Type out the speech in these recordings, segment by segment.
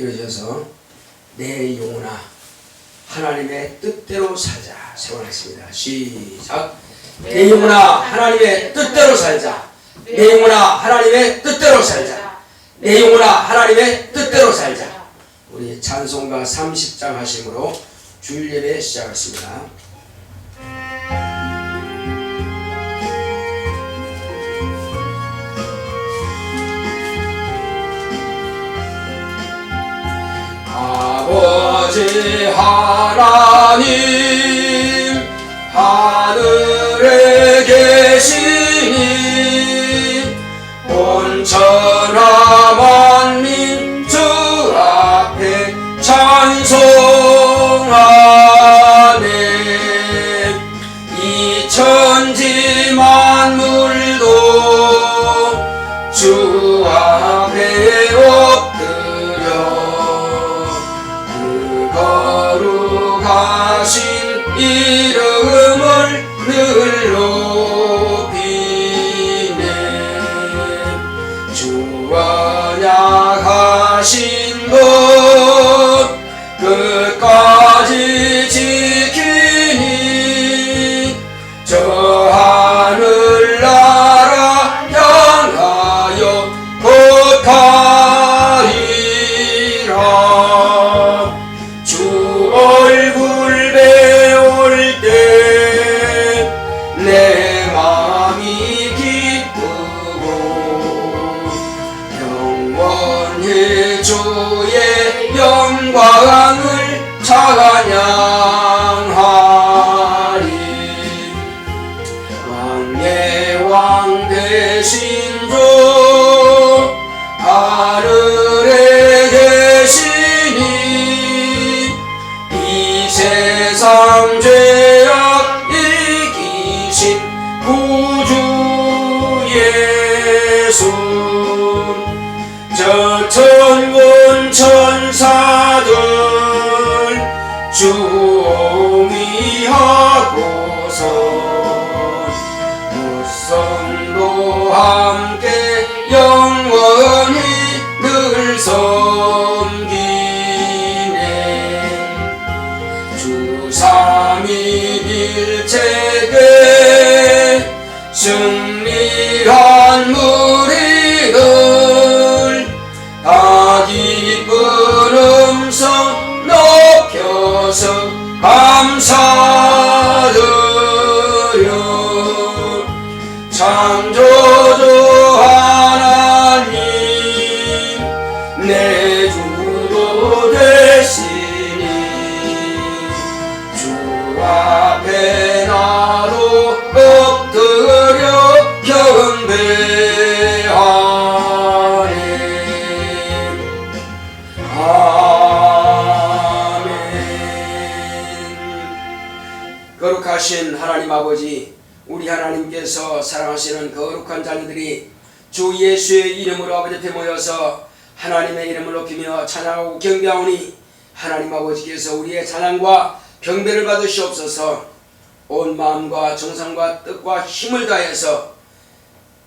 이루어져서 내 영혼아 하나님의 뜻대로 살자 세워놨습니다. 시작. 내 영혼아 하나님의 뜻대로 살자. 내 영혼아 하나님의 뜻대로 살자. 내 영혼아 하나님의 뜻대로 살자. 우리 찬송가 30장 하심으로 주일 예배 시작했습니다. 아버지 하나님 하늘에 계시니 온천하 만민 주 앞에 찬송하네. 이 천지 만물도 주 앞에 엎드려 거룩하신 이름을 늘 높이네. 주 언약하신 것 끝까지 지키니 저 하늘나라 향하여 곧가리라. 주 얼굴 배울 때 내 마음이 기쁘고 영원히 주의 영광을 찬양하리. 왕의 왕 되신 주 하늘에 계시니 이 세상 죄악 이기신 구주 예수. 저 천군 천사들 주 옹이하고서 무성도 함께 영원히 늘 섬기네. 주 삼위일체계 승리한 무리들 다 기쁜 음성 높여서 감사드려. 창조주 하나님 내 주도 되시니 주 앞에 나도 엎드려 경배하네. 아멘. 거룩하신 하나님 아버지, 우리 하나님께서 사랑하시는 거룩한 자녀들이 주 예수의 이름으로 아버지 앞에 모여서 하나님의 이름을 높이며 찬양하고 경배하오니 하나님 아버지께서 우리의 찬양과 경배를 받으시옵소서. 온 마음과 정성과 뜻과 힘을 다해서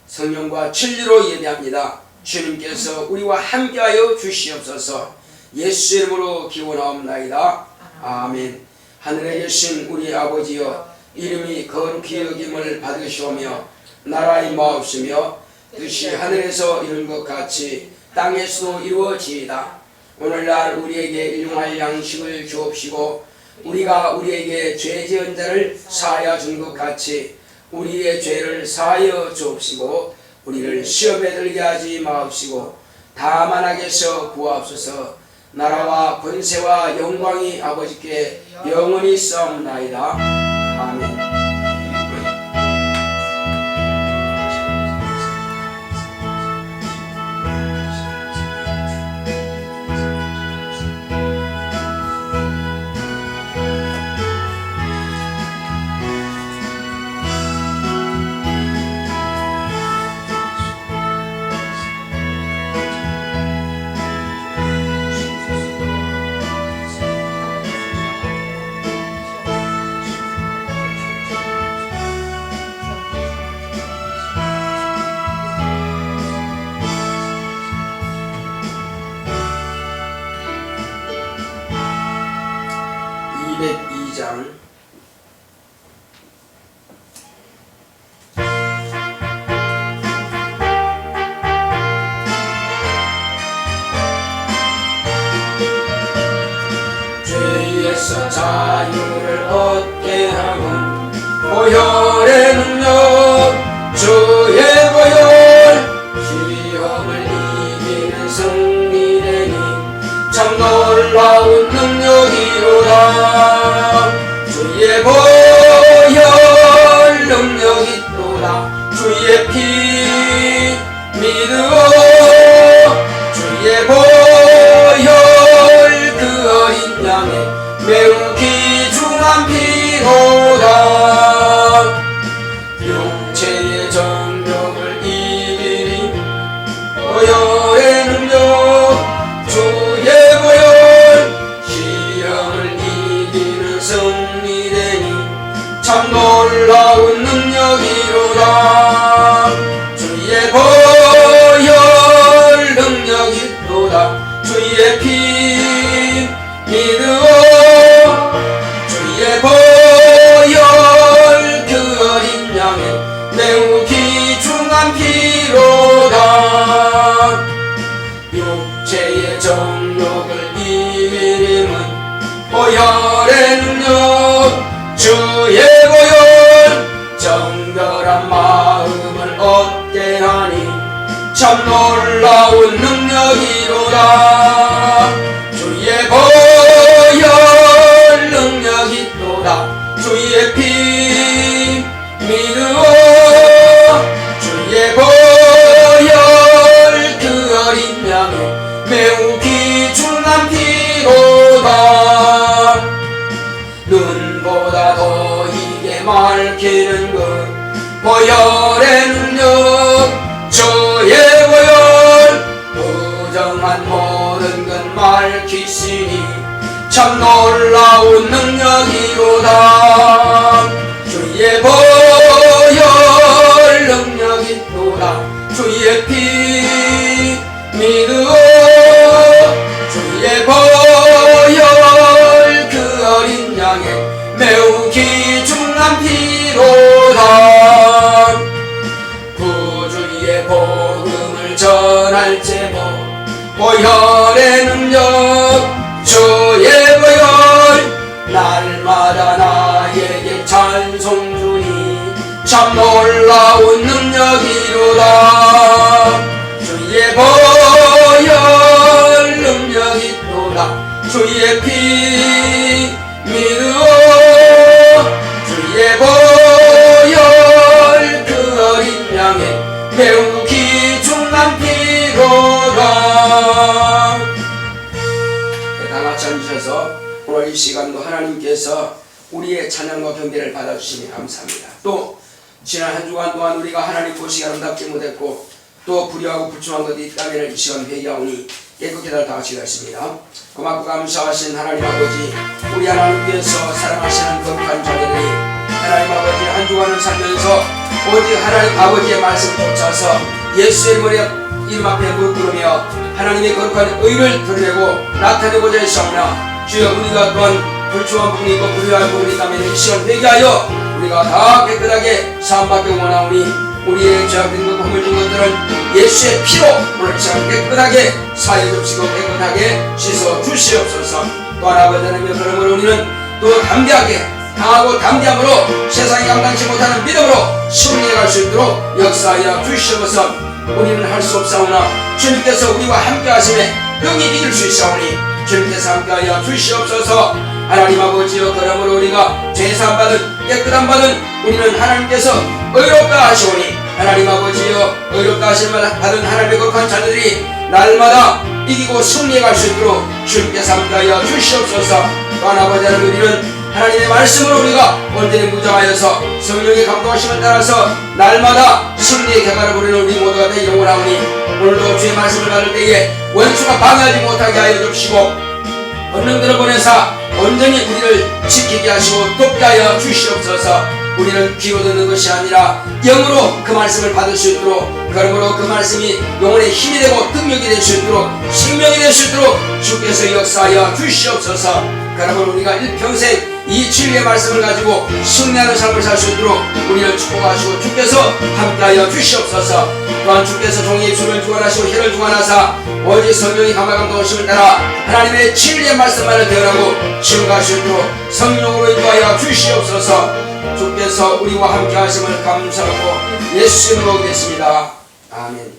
성령과 진리로 예배합니다. 주님께서 우리와 함께하여 주시옵소서. 예수 이름으로 기원하옵나이다. 아멘. 하늘에 계신 우리 아버지여, 이름이 거룩히 여김을 받으시오며 나라의 임하옵시며 뜻이 하늘에서 이룬 것 같이 땅에서도 이루어지이다. 오늘날 우리에게 일용할 양식을 주옵시고 우리가 우리에게 죄 지은 자를 사하여 준 것 같이 우리의 죄를 사하여 주옵시고 우리를 시험에 들게 하지 마옵시고 다만 악에서 구하옵소서. 나라와 권세와 영광이 아버지께 영원히 있사옵나이다. 아멘. 202장 죄에서 자유를 얻게 하고 보혈의 능력 주의 보혈 시험을 이기는 승리되니 참 놀라운 능력이로다. 주의 보혈 능력이 있도다. 주의 피 믿으오. 주의 보혈 그 어린 양의 매우 귀중한 피로다. 육체의 정욕을 이기리 보혈의 능력 주의 보혈 시험을 이기는 승리되니 참 놀라운 능력이로다. 주의 보혈 능력이 있도다. 주의 피 믿으오. 주의 보혈 그 어린 양의 매우 귀중한 피로다. 육체의 정욕을 이기림은 보혈의 능력 주의 보혈 정결한 마음을 얻게 하니 참 놀라운 능력이로다. 주의 보혈 능력이 있도다. 주의 피 믿으오. 주의 보혈 그 어린 양의 매우 귀중한 피로다. 눈보다 더 이게 밝히는 것 보혈의 능력 주의 보혈 부정한 모든 것 밝히시니 참 놀라운 능력이로다. 주의 보혈 능력이 있도다. 주의 피 믿으오. 주의 보혈 그 어린 양의 매우 귀중한 피로다. 구주의 복음을 전할 제목 보혈의 능력 주의 보혈 날마다 나에게 찬송 주니 참 놀라운 능력이로다. 주의 보혈 능력이 있도다. 주의 피 믿으오. 주의 보혈 그 어린 양의 매우 귀중한 피로다. 다 같이 앉으셔서 오늘 이 시간도 하나님께서 우리의 찬양과 경배를 받아주시니 감사합니다. 또 지난 한 주간 동안 우리가 하나님 보시기 아름답지 못했고 또 불의하고 불충한 것이 있다면 이 시간 회개하오니 깨끗게 다 같이 가겠습니다. 고맙고 감사하신 하나님 아버지, 우리 하나님께서 사랑하시는 거룩한 자녀들이 하나님 아버지 한 주간을 살면서 오직 하나님 아버지의 말씀 쫓아서 예수의 이름 앞에 무릎 꿇으며 하나님의 거룩한 의를 드러내고 나타내고자 했사오나 주여 우리가 또한 불충한 부분이 있고 불의한 부분이 있다면 이 시간 회개하여 우리가 다 깨끗하게 사함받기 원하오니 우리의 죄악된 것 허물진 것들은 예수의 피로 오늘 시간 깨끗하게 사해 줍시고 깨끗하게 씻어 주시옵소서. 또 아버지 하나님의 그러므로 우리는 또 담대하게 강하고 담대함으로 세상이 감당치 못하는 믿음으로 승리해 갈 수 있도록 역사하여 주시옵소서. 우리는 할 수 없사오나 주님께서 우리와 함께 하심에 능히 이길 수 있사오니 주님께서 함께하여 주시옵소서. 하나님 아버지여 그러므로 우리가 죄사함받은 깨끗함 받은 우리는 하나님께서 의롭다 하시오니 하나님 아버지여 의롭다 하심을 받은 하나님의 거룩한 자녀들이 날마다 이기고 승리해 갈 수 있도록 주님께서 함께하여 주시옵소서. 또한 아버지 하나님 우리는 하나님의 말씀으로 우리가 온전히 무장하여서 성령의 감동하심을 따라서 날마다 승리의 격가를 부리는 우리 모두가 되기를 원하오니 오늘도 주의 말씀을 받을 때에 원수가 방해하지 못하게 하여 주시고 권능들을 보내사 온전히 우리를 지키게 하시고 돕게 하여 주시옵소서. 우리는 귀로 듣는 것이 아니라 영으로 그 말씀을 받을 수 있도록 그러므로 그 말씀이 영혼의 힘이 되고 능력이 될 수 있도록 생명이 될 수 있도록 주께서 역사하여 주시옵소서. 그러면 우리가 일평생 이 진리의 말씀을 가지고 승리하는 삶을 살 수 있도록 우리를 축복하시고 주께서 함께하여 주시옵소서. 또한 주께서 종의 입술을 주관하시고 혀를 주관하사 오직 성령이 감화감동하심을 따라 하나님의 진리의 말씀만을 대언하고 증거할 수 있도록 성령으로 인도하여 주시옵소서. 주께서 우리와 함께하심을 감사하고 예수 이름으로 기도했습니다. 아멘.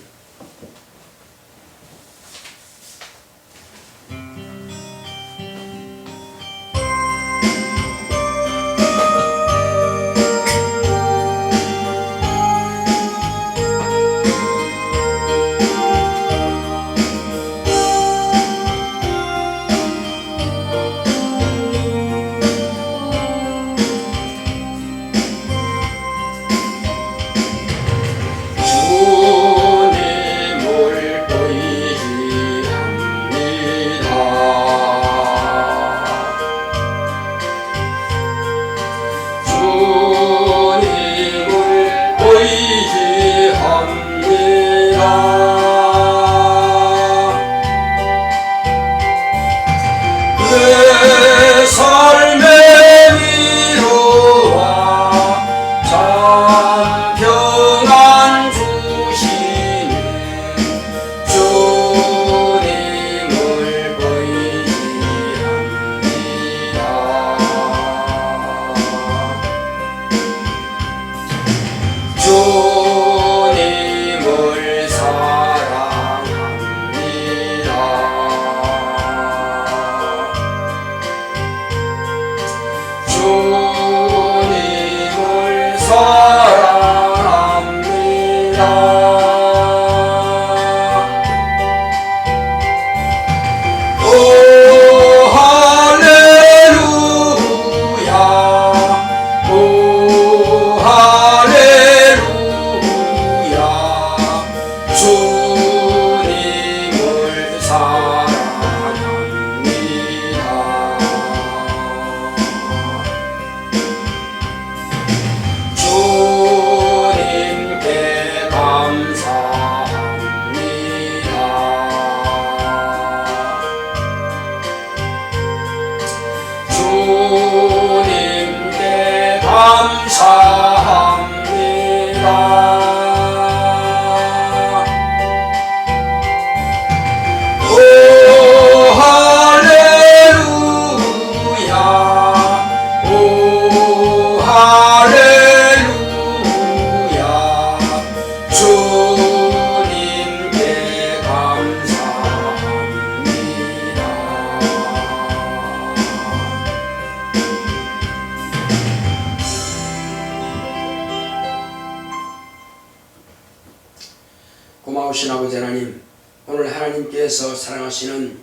고마우신 아버지 하나님, 오늘 하나님께서 사랑하시는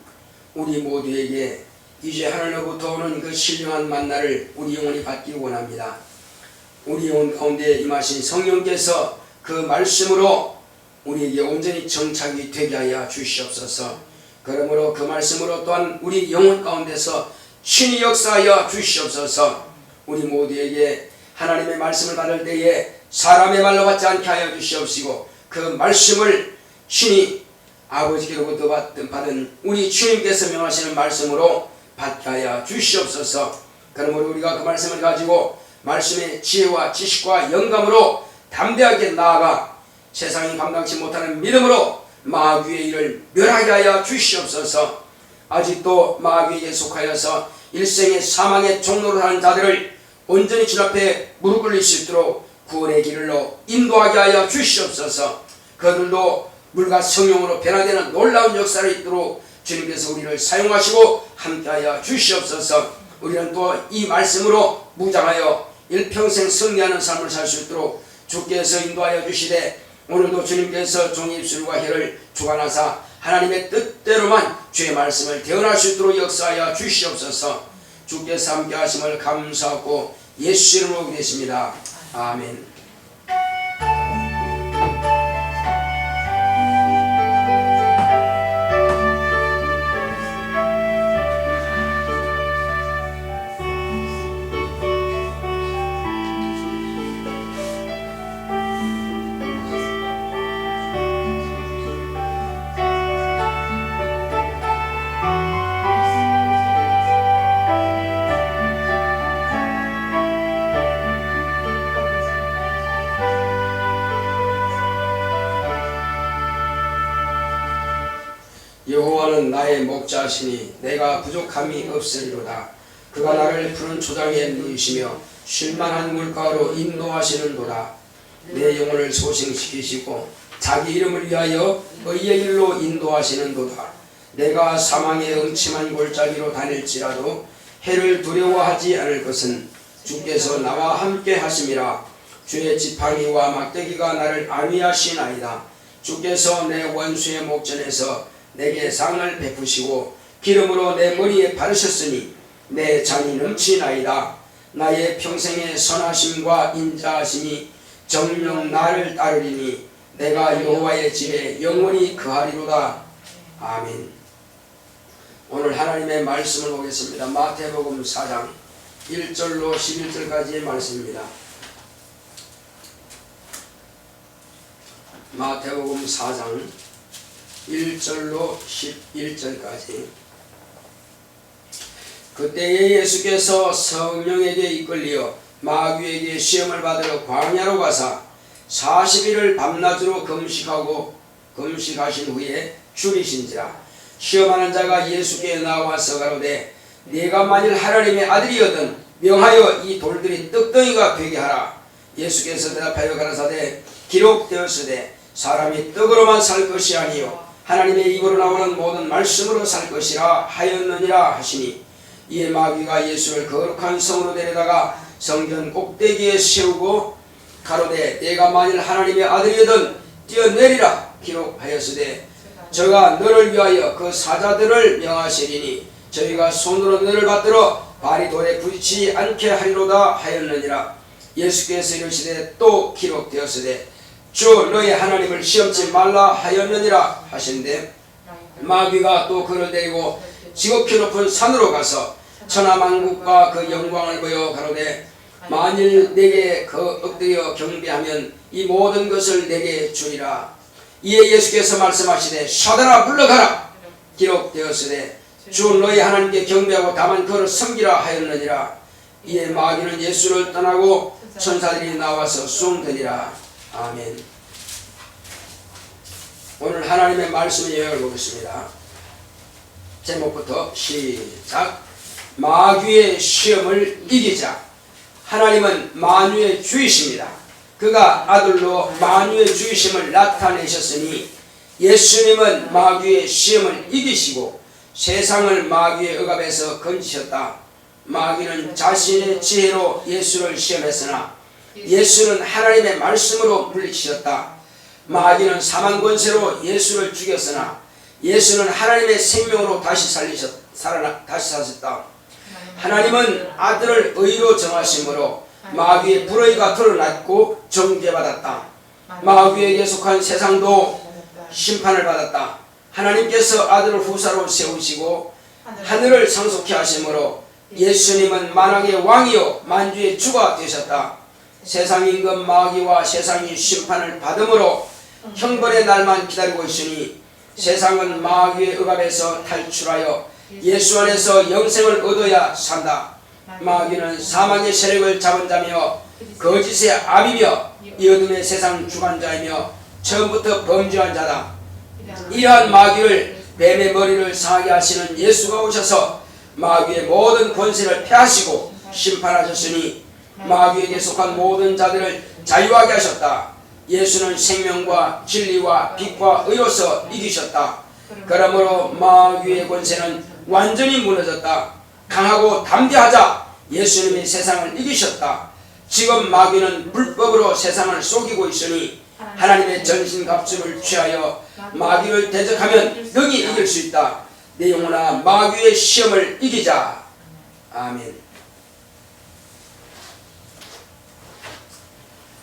우리 모두에게 이제 하늘로부터 오는 그 신령한 만나를 우리 영혼이 받기 원합니다. 우리 영혼 가운데 임하신 성령께서 그 말씀으로 우리에게 온전히 정착이 되게 하여 주시옵소서. 그러므로 그 말씀으로 또한 우리 영혼 가운데서 신이 역사하여 주시옵소서. 우리 모두에게 하나님의 말씀을 받을 때에 사람의 말로 받지 않게 하여 주시옵시고, 그 말씀을 신이 아버지께로부터 받은 우리 주님께서 명하시는 말씀으로 받게 하여 주시옵소서. 그러므로 우리가 그 말씀을 가지고 말씀의 지혜와 지식과 영감으로 담대하게 나아가 세상이 감당치 못하는 믿음으로 마귀의 일을 멸하게 하여 주시옵소서. 아직도 마귀에게 속하여서 일생의 사망의 종로를 하는 자들을 온전히 주 앞에 무릎 꿇릴 수 있도록 구원의 길로 인도하게 하여 주시옵소서. 그들도 물과 성령으로 변화되는 놀라운 역사를 있도록 주님께서 우리를 사용하시고 함께하여 주시옵소서. 우리는 또 이 말씀으로 무장하여 일평생 승리하는 삶을 살 수 있도록 주께서 인도하여 주시되, 오늘도 주님께서 종의 입술과 혀를 주관하사 하나님의 뜻대로만 주의 말씀을 대언할 수 있도록 역사하여 주시옵소서. 주께서 함께 하심을 감사하고 예수 이름으로 기도했습니다. 아멘. 여호와는 나의 목자시니 내가 부족함이 없으리로다. 그가 나를 푸른 초장에 누이시며 쉴만한 물가로 인도하시는도다. 내 영혼을 소생시키시고 자기 이름을 위하여 의의 일로 인도하시는도다. 내가 사망의 음침한 골짜기로 다닐지라도 해를 두려워하지 않을 것은 주께서 나와 함께 하심이라. 주의 지팡이와 막대기가 나를 안위하시나이다. 주께서 내 원수의 목전에서 내게 상을 베푸시고 기름으로 내 머리에 바르셨으니 내 잔이 넘치나이다. 나의 평생의 선하심과 인자하심이 정녕 나를 따르리니 내가 여호와의 집에 영원히 거하리로다. 아멘. 오늘 하나님의 말씀을 보겠습니다. 마태복음 4장 1절로 11절까지의 말씀입니다. 마태복음 4장 1절로 11절까지. 그때에 예수께서 성령에게 이끌리어 마귀에게 시험을 받으러 광야로 가사 40일을 밤낮으로 금식하신 후에 줄이신지라. 시험하는 자가 예수께 나와서 가로되 네가 만일 하나님의 아들이거든 명하여 이 돌들이 떡덩이가 되게 하라. 예수께서 대답하여 가라사대 기록되었으되 사람이 떡으로만 살 것이 아니요 하나님의 입으로 나오는 모든 말씀으로 살 것이라 하였느니라 하시니, 이에 마귀가 예수를 거룩한 성으로 데려다가 성전 꼭대기에 세우고 가로되 네가 만일 하나님의 아들이거든 뛰어내리라. 기록하였으되 저가 너를 위하여 그 사자들을 명하시리니 저희가 손으로 너를 받들어 발이 돌에 부딪히지 않게 하리로다 하였느니라. 예수께서 이르시되 또 기록되었으되 주 너의 하나님을 시험치 말라 하였느니라 하신대, 마귀가 또 그를 데리고 지극히 높은 산으로 가서 천하만국과 그 영광을 보여 가로되 만일 내게 엎드려 경배하면 이 모든 것을 내게 주리라. 이에 예수께서 말씀하시되 사단아 물러가라. 기록되었으되 주 너희 하나님께 경배하고 다만 그를 섬기라 하였느니라. 이에 마귀는 예수를 떠나고 천사들이 나와서 숭드니라. 아멘. 오늘 하나님의 말씀의 요약을 보겠습니다. 제목부터 시작. 마귀의 시험을 이기자. 하나님은 만유의 주이십니다. 그가 아들로 만유의 주이심을 나타내셨으니 예수님은 마귀의 시험을 이기시고 세상을 마귀의 억압에서 건지셨다. 마귀는 자신의 지혜로 예수를 시험했으나 예수는 하나님의 말씀으로 물리치셨다. 마귀는 사망 권세로 예수를 죽였으나 예수는 하나님의 생명으로 다시 사셨다. 하나님은 아들을 의로 정하심으로 마귀의 불의가 드러났고 정죄받았다. 마귀에게 속한 세상도 심판을 받았다. 하나님께서 아들을 후사로 세우시고 하늘을 상속케 하심으로 예수님은 만왕의 왕이요 만주의 주가 되셨다. 세상 임금 마귀와 세상이 심판을 받음으로 형벌의 날만 기다리고 있으니 세상은 마귀의 억압에서 탈출하여 예수 안에서 영생을 얻어야 산다. 마귀는 사망의 세력을 잡은 자며 거짓의 압이며 이 어둠의 세상 주관자이며 처음부터 범죄한 자다. 이러한 마귀를 뱀의 머리를 상하게 하시는 예수가 오셔서 마귀의 모든 권세를 폐하시고 심판하셨으니 마귀에게 속한 모든 자들을 자유하게 하셨다. 예수는 생명과 진리와 빛과 의로서 이기셨다. 그러므로 마귀의 권세는 완전히 무너졌다. 강하고 담대하자. 예수님이 세상을 이기셨다. 지금 마귀는 불법으로 세상을 속이고 있으니 하나님의 전신갑주를 취하여 마귀를 대적하면 능히 이길 수 있다. 내 영혼아 마귀의 시험을 이기자. 아멘.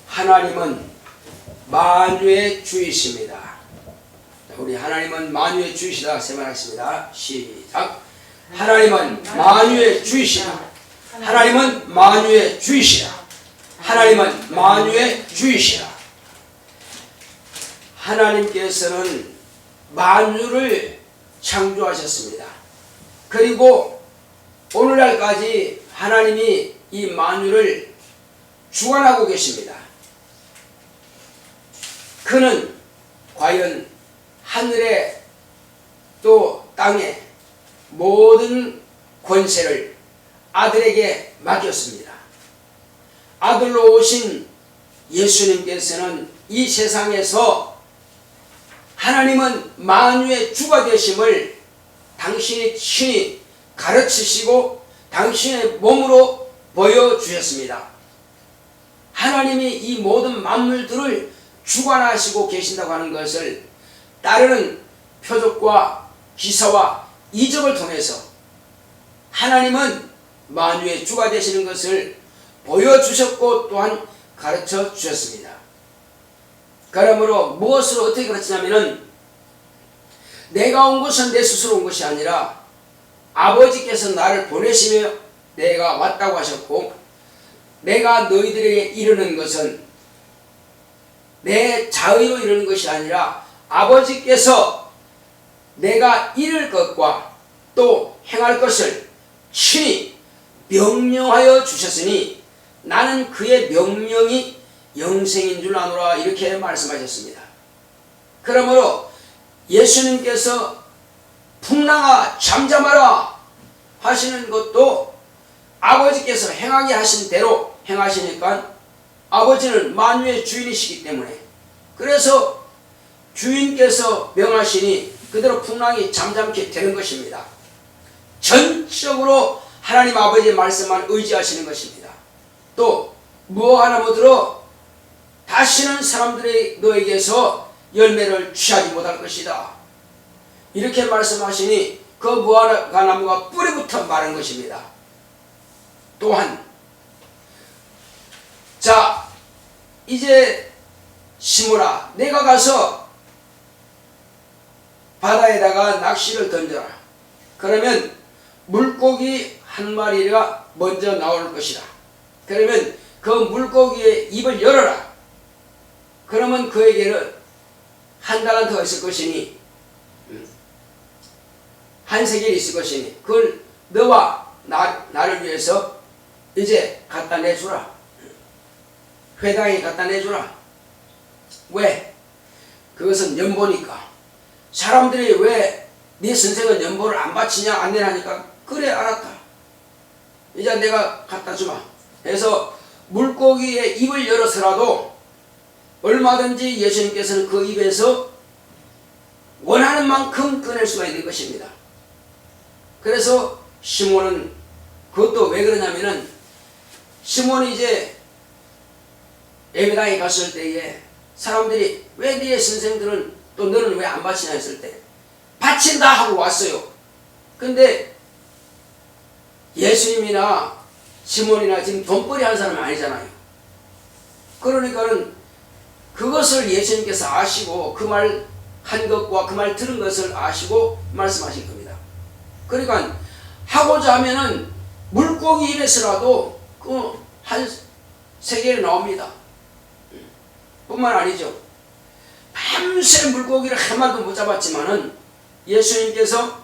하나님은 만유의 주이십니다. 우리 하나님은 만유의 주이시다 세말하겠습니다. 시작. 하나님은 만유의 주이시다. 하나님은 만유의 주이시다. 하나님은 만유의 주이시다. 하나님께서는 만유를 창조하셨습니다. 그리고 오늘날까지 하나님이 이 만유를 주관하고 계십니다. 그는 과연 하늘에 또 땅의 모든 권세를 아들에게 맡겼습니다. 아들로 오신 예수님께서는 이 세상에서 하나님은 만유의 주가 되심을 당신이 친히 가르치시고 당신의 몸으로 보여주셨습니다. 하나님이 이 모든 만물들을 주관하시고 계신다고 하는 것을 따르는 표적과 기사와 이적을 통해서 하나님은 만유의 주가 되시는 것을 보여주셨고 또한 가르쳐 주셨습니다. 그러므로 무엇을 어떻게 가르치냐면은 내가 온 것은 내 스스로 온 것이 아니라 아버지께서 나를 보내시며 내가 왔다고 하셨고, 내가 너희들에게 이르는 것은 내 자의로 이르는 것이 아니라 아버지께서 내가 이룰 것과 또 행할 것을 친히 명령하여 주셨으니 나는 그의 명령이 영생인 줄 아노라, 이렇게 말씀하셨습니다. 그러므로 예수님께서 풍랑아 잠잠하라 하시는 것도 아버지께서 행하게 하신 대로 행하시니까 아버지는 만유의 주인이시기 때문에, 그래서 주인께서 명하시니 그대로 풍랑이 잠잠케 되는 것입니다. 전적으로 하나님 아버지의 말씀만 의지하시는 것입니다. 또 무엇 하나 못들어 다시는 사람들의 너에게서 열매를 취하지 못할 것이다, 이렇게 말씀하시니 그 무화과나무가 뿌리부터 마른 것입니다. 또한 자 이제 시므라, 내가 가서 바다에다가 낚시를 던져라. 그러면 물고기 한 마리가 먼저 나올 것이다. 그러면 그 물고기의 입을 열어라. 그러면 그에게는 한 달란트가 있을 것이니 한 세겔이 있을 것이니 그걸 너와 나를 위해서 이제 갖다 내주라. 회당에 갖다 내주라. 왜? 그것은 연보니까. 사람들이 왜 네 선생은 연보를 안 바치냐 안 내라니까, 그래 알았다, 이제 내가 갖다 주마 해서 물고기의 입을 열어서라도 얼마든지 예수님께서는 그 입에서 원하는 만큼 꺼낼 수가 있는 것입니다. 그래서 시몬은 그것도 왜 그러냐면은 시몬이 이제 예배당에 갔을 때에 사람들이 왜 네 선생들은 또 너는 왜 안 바치냐 했을 때 바친다 하고 왔어요. 근데 예수님이나 시몬이나 지금 돈벌이 하는 사람이 아니잖아요. 그러니까는 그것을 예수님께서 아시고 그 말 한 것과 그 말 들은 것을 아시고 말씀하신 겁니다. 그러니까 하고자 하면은 물고기 입에서라도 그 한 세겔이 나옵니다. 뿐만 아니죠. 밤새 물고기를 한 마리도 못 잡았지만은 예수님께서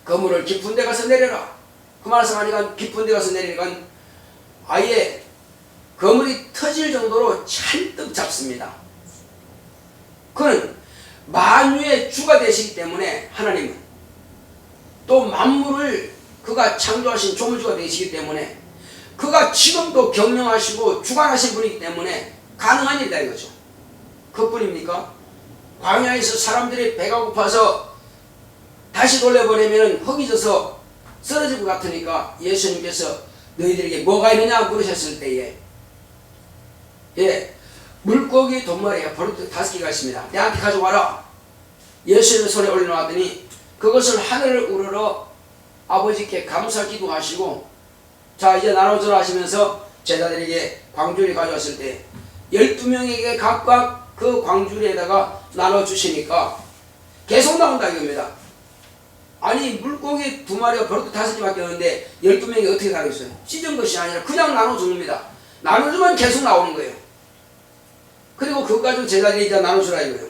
그물을 깊은 데 가서 내려라. 그 말씀하니까 깊은 데 가서 내리니까 아예 그물이 터질 정도로 잔뜩 잡습니다. 그는 만유의 주가 되시기 때문에 하나님은 또 만물을 그가 창조하신 조물주가 되시기 때문에 그가 지금도 경영하시고 주관하신 분이기 때문에 가능한 일이다 이거죠. 그뿐입니까? 광야에서 사람들이 배가 고파서 다시 돌려보내면 허기져서 쓰러질 것 같으니까 예수님께서 너희들에게 뭐가 있느냐 물으셨을 때에 물고기 돈마리가 버릇 5개가 있습니다. 내한테 가져와라. 예수님의 손에 올려놓았더니 그것을 하늘을 우러러 아버지께 감사 기도하시고 자 이제 나눠주라 하시면서 제자들에게 광주리 가져왔을 때 12명에게 각각 그 광주리에다가 나눠주시니까 계속 나온다 이겁니다. 아니 물고기 2마리가 버릇 5개밖에 없는데 12명이 어떻게 다르겠어요? 찢은 것이 아니라 그냥 나눠줍니다. 나눠주면 계속 나오는 거예요. 그리고 그거 가지고 제자들이 이제 나눠주라 이거예요.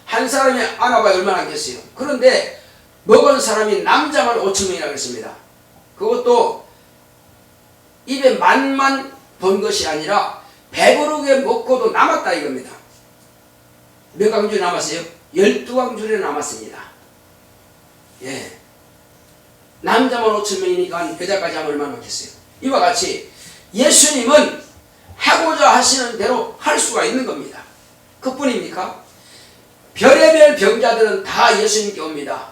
한 사람이 안아봐야 얼마나 하겠어요. 그런데 먹은 사람이 남자만 5,000명이라고 했습니다. 그것도 입에 맛만 본 것이 아니라 배부르게 먹고도 남았다 이겁니다. 몇 광줄이 남았어요? 12광줄이 남았습니다. 예. 남자만 5,000명이니까 여자까지 하면 얼마나 많겠어요. 이와 같이 예수님은 하고자 하시는 대로 할 수가 있는 겁니다. 그뿐입니까? 별의별 병자들은 다 예수님께 옵니다.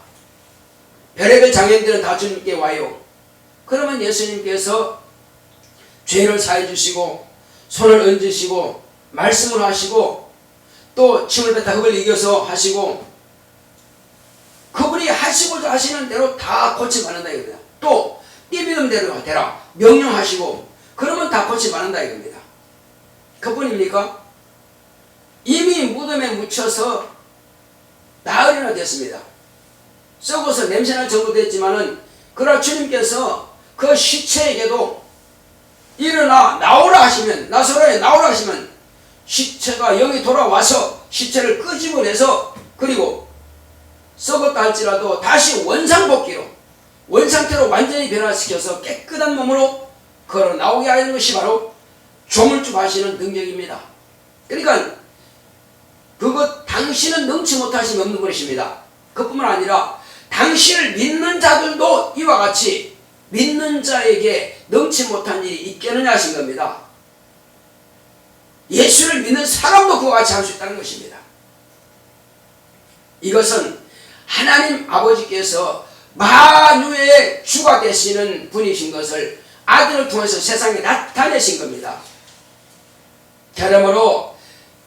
별의별 장애인들은 다 주님께 와요. 그러면 예수님께서 죄를 사해 주시고 손을 얹으시고 말씀을 하시고 또 침을 뱉다 흙을 이겨서 하시고 그분이 하시고자 하시는 대로 다 고침받는다 이겁니다. 또 띠비름대로 되라 명령하시고 그러면 다 고침받는다 이겁니다. 그뿐입니까? 이미 무덤에 묻혀서 나흘이나 됐습니다. 썩어서 냄새날 정도 됐지만은 그러나 주님께서 그 시체에게도 일어나 나오라 하시면 나사로에 나오라 하시면 시체가 영이 돌아와서 시체를 끄집어내서 그리고 썩었다 할지라도 다시 원상복귀로 원상태로 완전히 변화시켜서 깨끗한 몸으로 걸어 나오게 하는 것이 바로 조물주 하시는 능력입니다. 그러니까 그것 당신은 능치 못하심이 없는 것입니다. 그뿐만 아니라 당신을 믿는 자들도 이와 같이 믿는 자에게 능치 못한 일이 있겠느냐 하신 겁니다. 예수를 믿는 사람도 그와 같이 할 수 있다는 것입니다. 이것은 하나님 아버지께서 만유의 주가 되시는 분이신 것을 아들을 통해서 세상에 나타내신 겁니다. 그러므로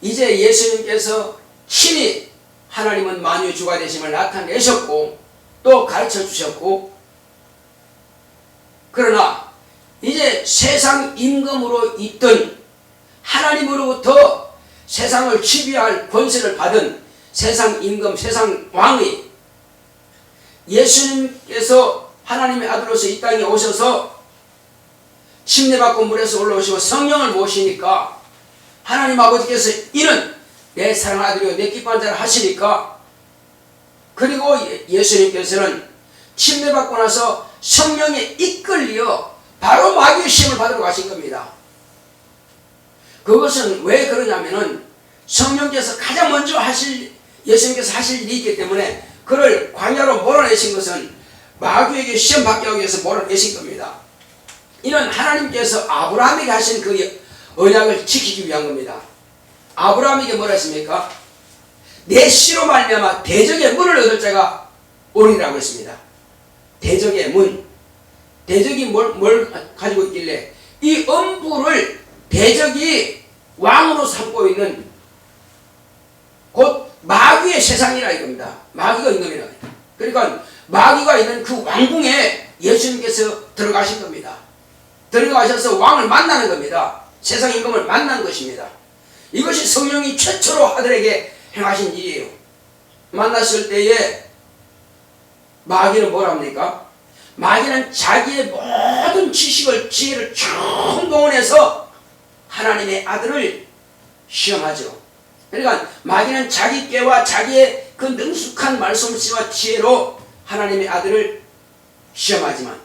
이제 예수님께서 친히 하나님은 만유의 주가 되심을 나타내셨고 또 가르쳐 주셨고 그러나 이제 세상 임금으로 있던 하나님으로부터 세상을 지배할 권세를 받은 세상 임금, 세상 왕이 예수님께서 하나님의 아들로서 이 땅에 오셔서 침례받고 물에서 올라오시고 성령을 모시니까 하나님 아버지께서 이는 내 사랑하는 아들이요 내 기뻐하는 자를 하시니까 그리고 예수님께서는 침례받고 나서 성령에 이끌려 바로 마귀의 시험을 받으러 가신 겁니다. 그것은 왜 그러냐면은 성령께서 가장 먼저 예수님께서 하실 일이 있기 때문에 그를 광야로 몰아내신 것은 마귀에게 시험 받게 하기 위해서 몰아내신 겁니다. 이는 하나님께서 아브라함에게 하신 그 언약을 지키기 위한 겁니다. 아브라함에게 뭐라 했습니까? 내 씨로 말미암아 대적의 문을 얻을 자가 오리라고 했습니다. 대적의 문. 대적이 뭘 가지고 있길래 이 음부를 대적이 왕으로 삼고 있는 곧 마귀의 세상이라 이겁니다. 마귀가 있는 겁니다. 그러니까 마귀가 있는 그 왕궁에 예수님께서 들어가신 겁니다. 들어가셔서 왕을 만나는 겁니다. 세상 임금을 만난 것입니다. 이것이 성령이 최초로 아들에게 행하신 일이에요. 만났을 때에 마귀는 뭘 합니까? 마귀는 자기의 모든 지식을 지혜를 총동원해서 하나님의 아들을 시험하죠. 그러니까 마귀는 자기 꾀와 자기의 그 능숙한 말솜씨와 지혜로 하나님의 아들을 시험하지만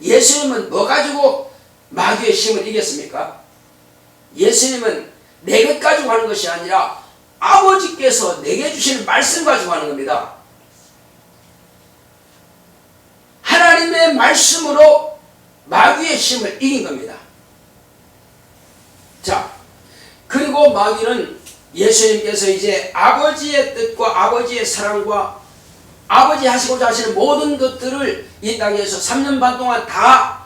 예수님은 뭐 가지고 마귀의 시험을 이겼습니까? 예수님은 내 것 가지고 하는 것이 아니라 아버지께서 내게 주시는 말씀 가지고 하는 겁니다. 하나님의 말씀으로 마귀의 시험을 이긴 겁니다. 자, 그리고 마귀는 예수님께서 이제 아버지의 뜻과 아버지의 사랑과 아버지 하시고자 하시는 모든 것들을 이 땅에서 3년 반 동안 다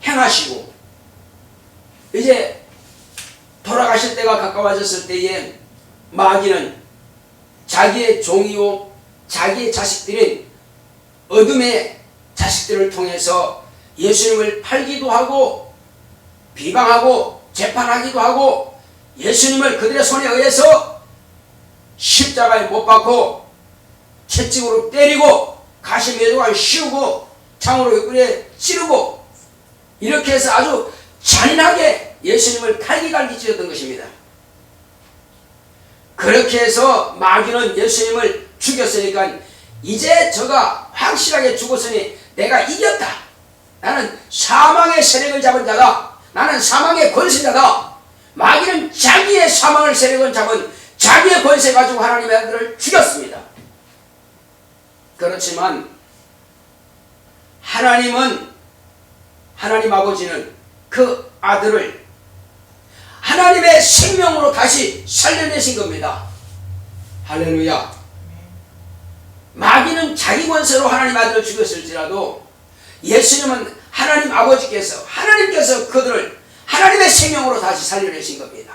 행하시고 이제 돌아가실 때가 가까워졌을 때에 마귀는 자기의 종이요 자기의 자식들인 어둠의 자식들을 통해서 예수님을 팔기도 하고 비방하고 재판하기도 하고 예수님을 그들의 손에 의해서 십자가에 못 박고 채찍으로 때리고 가시메두를 씌우고 창으로 옆구리에 찌르고 이렇게 해서 아주 잔인하게 예수님을 갈기갈기 찢었던 것입니다. 그렇게 해서 마귀는 예수님을 죽였으니까 이제 저가 확실하게 죽었으니 내가 이겼다. 나는 사망의 세력을 잡은 자다. 나는 사망의 권세자다. 마귀는 자기의 사망을 세력을 잡은 자기의 권세 가지고 하나님의 아들을 죽였습니다. 그렇지만 하나님 아버지는 그 아들을 하나님의 생명으로 다시 살려내신 겁니다. 할렐루야. 마귀는 자기 권세로 하나님 아들을 죽였을지라도 예수님은 하나님께서 그들을 하나님의 생명으로 다시 살려내신 겁니다.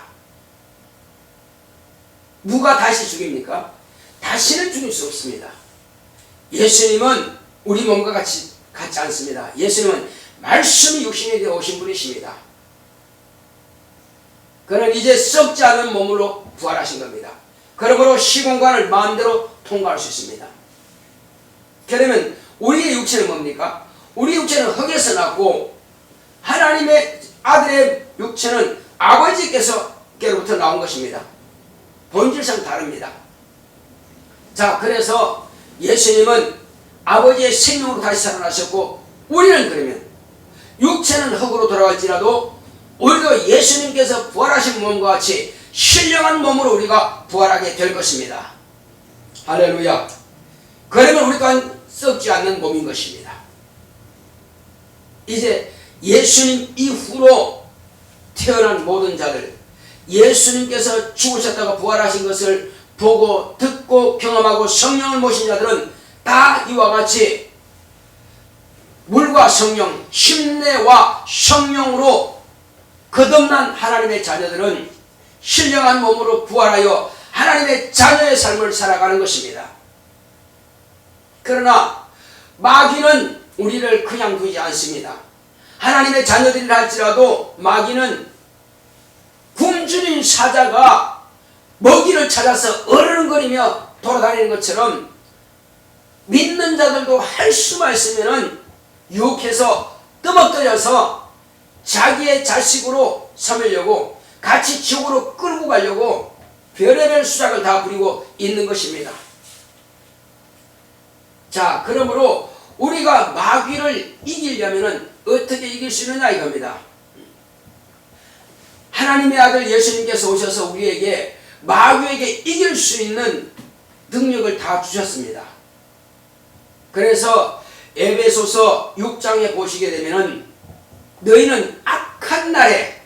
누가 다시 죽입니까? 다시는 죽일 수 없습니다. 예수님은 우리 몸과 같지 않습니다. 예수님은 말씀이 육신이 되어 오신 분이십니다. 그는 이제 썩지 않은 몸으로 부활하신 겁니다. 그러므로 시공간을 마음대로 통과할 수 있습니다. 그러면 우리의 육체는 뭡니까? 우리 육체는 흙에서 났고 하나님의 아들의 육체는 아버지께로부터 나온 것입니다. 본질상 다릅니다. 자, 그래서 예수님은 아버지의 생명으로 다시 살아나셨고 우리는 그러면 육체는 흙으로 돌아갈지라도 우리도 예수님께서 부활하신 몸과 같이 신령한 몸으로 우리가 부활하게 될 것입니다. 할렐루야. 그러면 우리 또한 썩지 않는 몸인 것입니다. 이제 예수님 이후로 태어난 모든 자들, 예수님께서 죽으셨다가 부활하신 것을 보고 듣고 경험하고 성령을 모신 자들은 다 이와 같이 물과 성령, 힘내와 성령으로 거듭난 하나님의 자녀들은 신령한 몸으로 부활하여 하나님의 자녀의 삶을 살아가는 것입니다. 그러나 마귀는 우리를 그냥 두지 않습니다. 하나님의 자녀들이라 할지라도 마귀는 굶주린 사자가 먹이를 찾아서 어르렁거리며 돌아다니는 것처럼 믿는 자들도 할 수만 있으면 유혹해서 떠먹들여서 자기의 자식으로 삼으려고 같이 지옥으로 끌고 가려고 별의별 수작을 다 부리고 있는 것입니다. 자, 그러므로 우리가 마귀를 이기려면 어떻게 이길 수 있느냐 이겁니다. 하나님의 아들 예수님께서 오셔서 우리에게 마귀에게 이길 수 있는 능력을 다 주셨습니다. 그래서 에베소서 6장에 보시게 되면은 너희는 악한 날에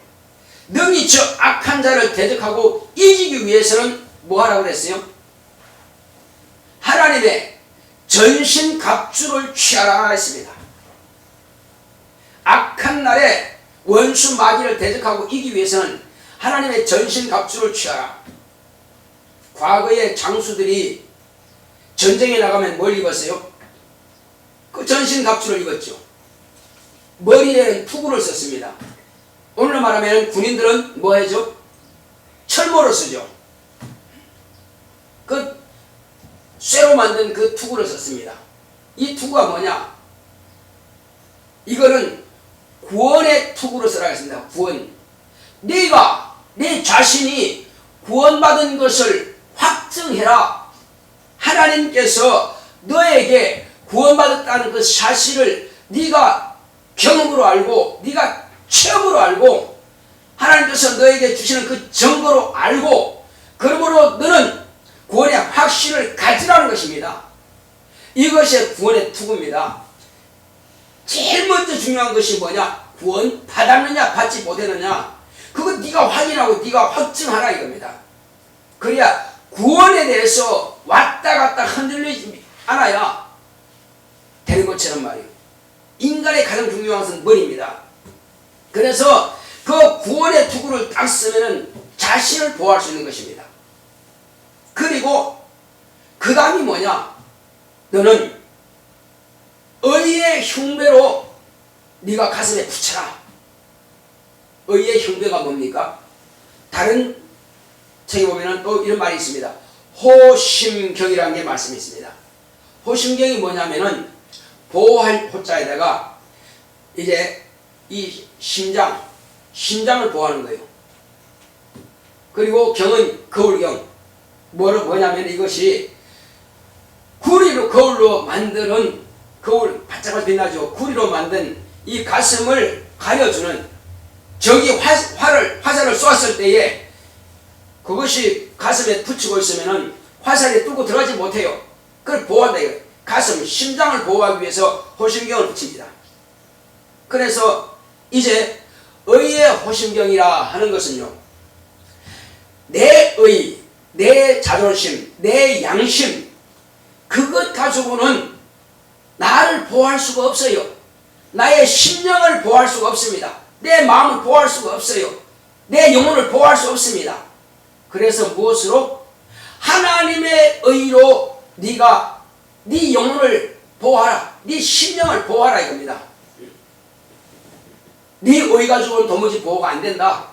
능히 저 악한 자를 대적하고 이기기 위해서는 뭐 하라고 그랬어요? 하나님의 전신 갑주를 취하라 했습니다. 악한 날에 원수 마귀를 대적하고 이기기 위해서는 하나님의 전신 갑주를 취하라. 과거의 장수들이 전쟁에 나가면 뭘 입었어요? 그 전신 갑주를 입었죠. 머리에는 투구를 썼습니다. 오늘날 말하면 군인들은 뭐 해죠? 철모를 쓰죠. 그 쇠로 만든 그 투구를 썼습니다. 이 투구가 뭐냐? 이거는 구원의 투구로 쓰라고 했습니다. 구원. 네가 네 자신이 구원받은 것을 확증해라. 하나님께서 너에게 구원받았다는 그 사실을 네가 경험으로 알고 네가 체험으로 알고 하나님께서 너에게 주시는 그 증거로 알고 그러므로 너는 구원의 확신을 가지라는 것입니다. 이것이 구원의 투구입니다. 제일 먼저 중요한 것이 뭐냐? 구원 받았느냐 받지 못했느냐 그거 네가 확인하고 네가 확증하라 이겁니다. 그래야 구원에 대해서 왔다 갔다 흔들리지 않아야 되는 것처럼 말이에요. 인간의 가장 중요한 것은 머리입니다. 그래서 그 구원의 투구를 딱 쓰면은 자신을 보호할 수 있는 것입니다. 그리고 그 다음이 뭐냐? 너는 의의 흉배로 네가 가슴에 붙여라. 의의 흉배가 뭡니까? 다른 책에 보면은 또 이런 말이 있습니다. 호심경이라는 게 말씀이 있습니다. 호심경이 뭐냐면은 보호할 호자에다가 이제 이 심장을 보호하는 거예요. 그리고 경은 거울경. 뭐냐면 이것이 거울로 만드는 거울 바짝바짝 빛나죠. 구리로 만든 이 가슴을 가려주는 적이 화살을 쏘았을 때에 그것이 가슴에 붙이고 있으면은 화살이 뚫고 들어가지 못해요. 그걸 보호한다 이거. 가슴, 심장을 보호하기 위해서 호심경을 붙입니다. 그래서 이제 의의 호심경이라 하는 것은요, 내 의, 내 자존심, 내 양심, 그것 가지고는 나를 보호할 수가 없어요. 나의 심령을 보호할 수가 없습니다. 내 마음을 보호할 수가 없어요. 내 영혼을 보호할 수 없습니다. 그래서 무엇으로? 하나님의 의로 네가 네 영혼을 보호하라, 네 심령을 보호하라 이겁니다. 네 의 가지고는 도무지 보호가 안 된다.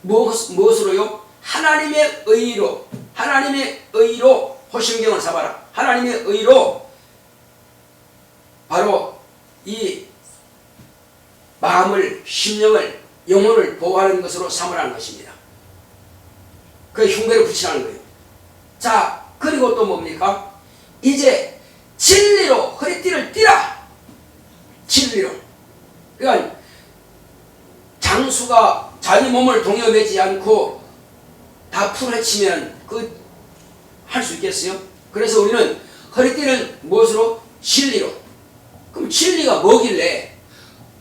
무엇으로요? 하나님의 의로, 하나님의 의로 호심경을 삼아라. 하나님의 의로 바로 이 마음을, 심령을, 영혼을 보호하는 것으로 삼으라는 것입니다. 그 흉배를 붙이라는 거예요. 자, 그리고 또 뭡니까? 이제 진리로 허리띠를 띠라. 진리로. 그러니까 장수가 자기 몸을 동요매지 않고 다 풀헤치면 할 수 있겠어요? 그래서 우리는 허리띠를 무엇으로? 진리로. 그럼 진리가 뭐길래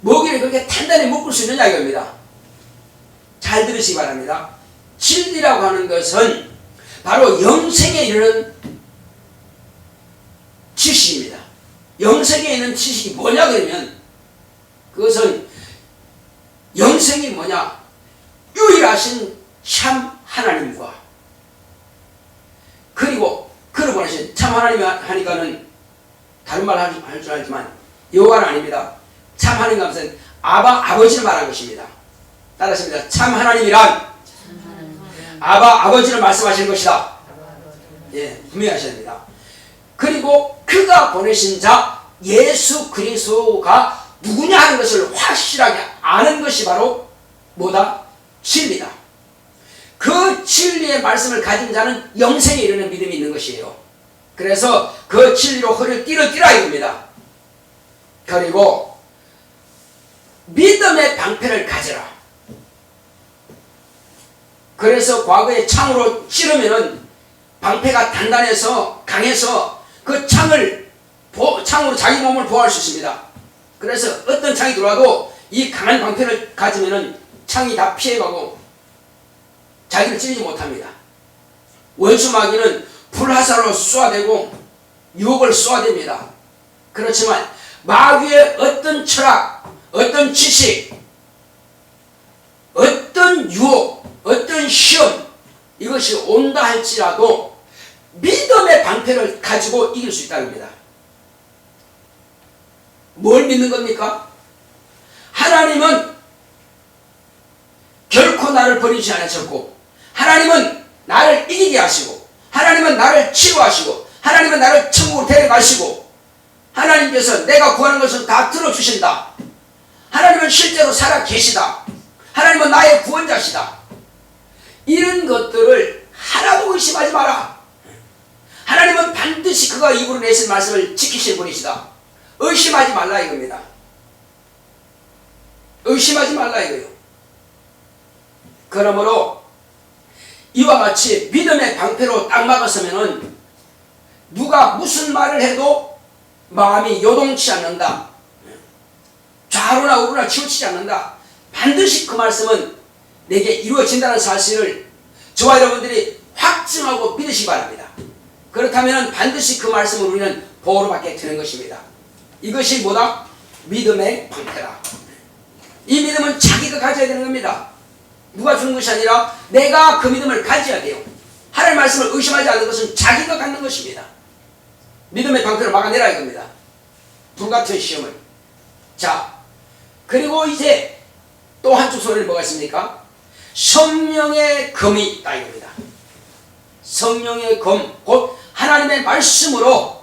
먹이를 그렇게 단단히 묶을 수 있느냐 이겁니다. 잘 들으시기 바랍니다. 진리라고 하는 것은 바로 영생에 이르는 지식입니다. 영생에 있는 지식이 뭐냐 그러면 그것은 영생이 뭐냐? 유일하신 참 하나님과 그리고 그러고 하신 참 하나님 하니까는 다른 말 할 줄 알지만 여호와는 아닙니다. 참 하나님 하면서 아버지를 말한 것입니다. 따라하십니다. 참 하나님이란 아버지를 말씀하시는 것이다. 예, 분명히 하셔야 됩니다. 그리고 그가 보내신 자 예수 그리스도가 누구냐 하는 것을 확실하게 아는 것이 바로 뭐다? 진리다. 그 진리의 말씀을 가진 자는 영생에 이르는 믿음이 있는 것이에요. 그래서 그 진리로 허리를 띠라 이겁니다. 그리고 믿음의 방패를 가져라. 그래서 과거에 창으로 찌르면은 방패가 단단해서 강해서 그 창으로 자기 몸을 보호할 수 있습니다. 그래서 어떤 창이 들어와도 이 강한 방패를 가지면은 창이 다 피해가고 자기를 찌르지 못합니다. 원수 마귀는 불화살로 쏘아대고 유혹을 쏘아댑니다. 그렇지만 마귀의 어떤 철학, 어떤 지식, 어떤 유혹, 어떤 시험 이것이 온다 할지라도 믿음의 방패를 가지고 이길 수 있다는 겁니다. 뭘 믿는 겁니까? 하나님은 결코 나를 버리지 않으셨고 하나님은 나를 이기게 하시고 하나님은 나를 치유하시고 하나님은 나를 천국으로 데려가시고 하나님께서 내가 구하는 것을 다 들어주신다. 하나님은 실제로 살아 계시다. 하나님은 나의 구원자시다. 이런 것들을 하나도 의심하지 마라. 하나님은 반드시 그가 입으로 내신 말씀을 지키실 분이시다. 의심하지 말라 이겁니다. 의심하지 말라 이거예요. 그러므로 이와 같이 믿음의 방패로 딱 막았으면은 누가 무슨 말을 해도 마음이 요동치 않는다. 좌로나 우로나 치우치지 않는다. 반드시 그 말씀은 내게 이루어진다는 사실을 저와 여러분들이 확증하고 믿으시기 바랍니다. 그렇다면 반드시 그 말씀을 우리는 보호로 받게 되는 것입니다. 이것이 뭐다? 믿음의 방패다. 이 믿음은 자기가 가져야 되는 겁니다. 누가 주는 것이 아니라 내가 그 믿음을 가져야 돼요. 하나님의 말씀을 의심하지 않는 것은 자기가 갖는 것입니다. 믿음의 방패를 막아내라 이겁니다. 불같은 시험을. 자, 그리고 이제 또 한쪽 소리를 뭐가 있습니까? 성령의 검이 있다 이겁니다. 성령의 검, 곧 하나님의 말씀으로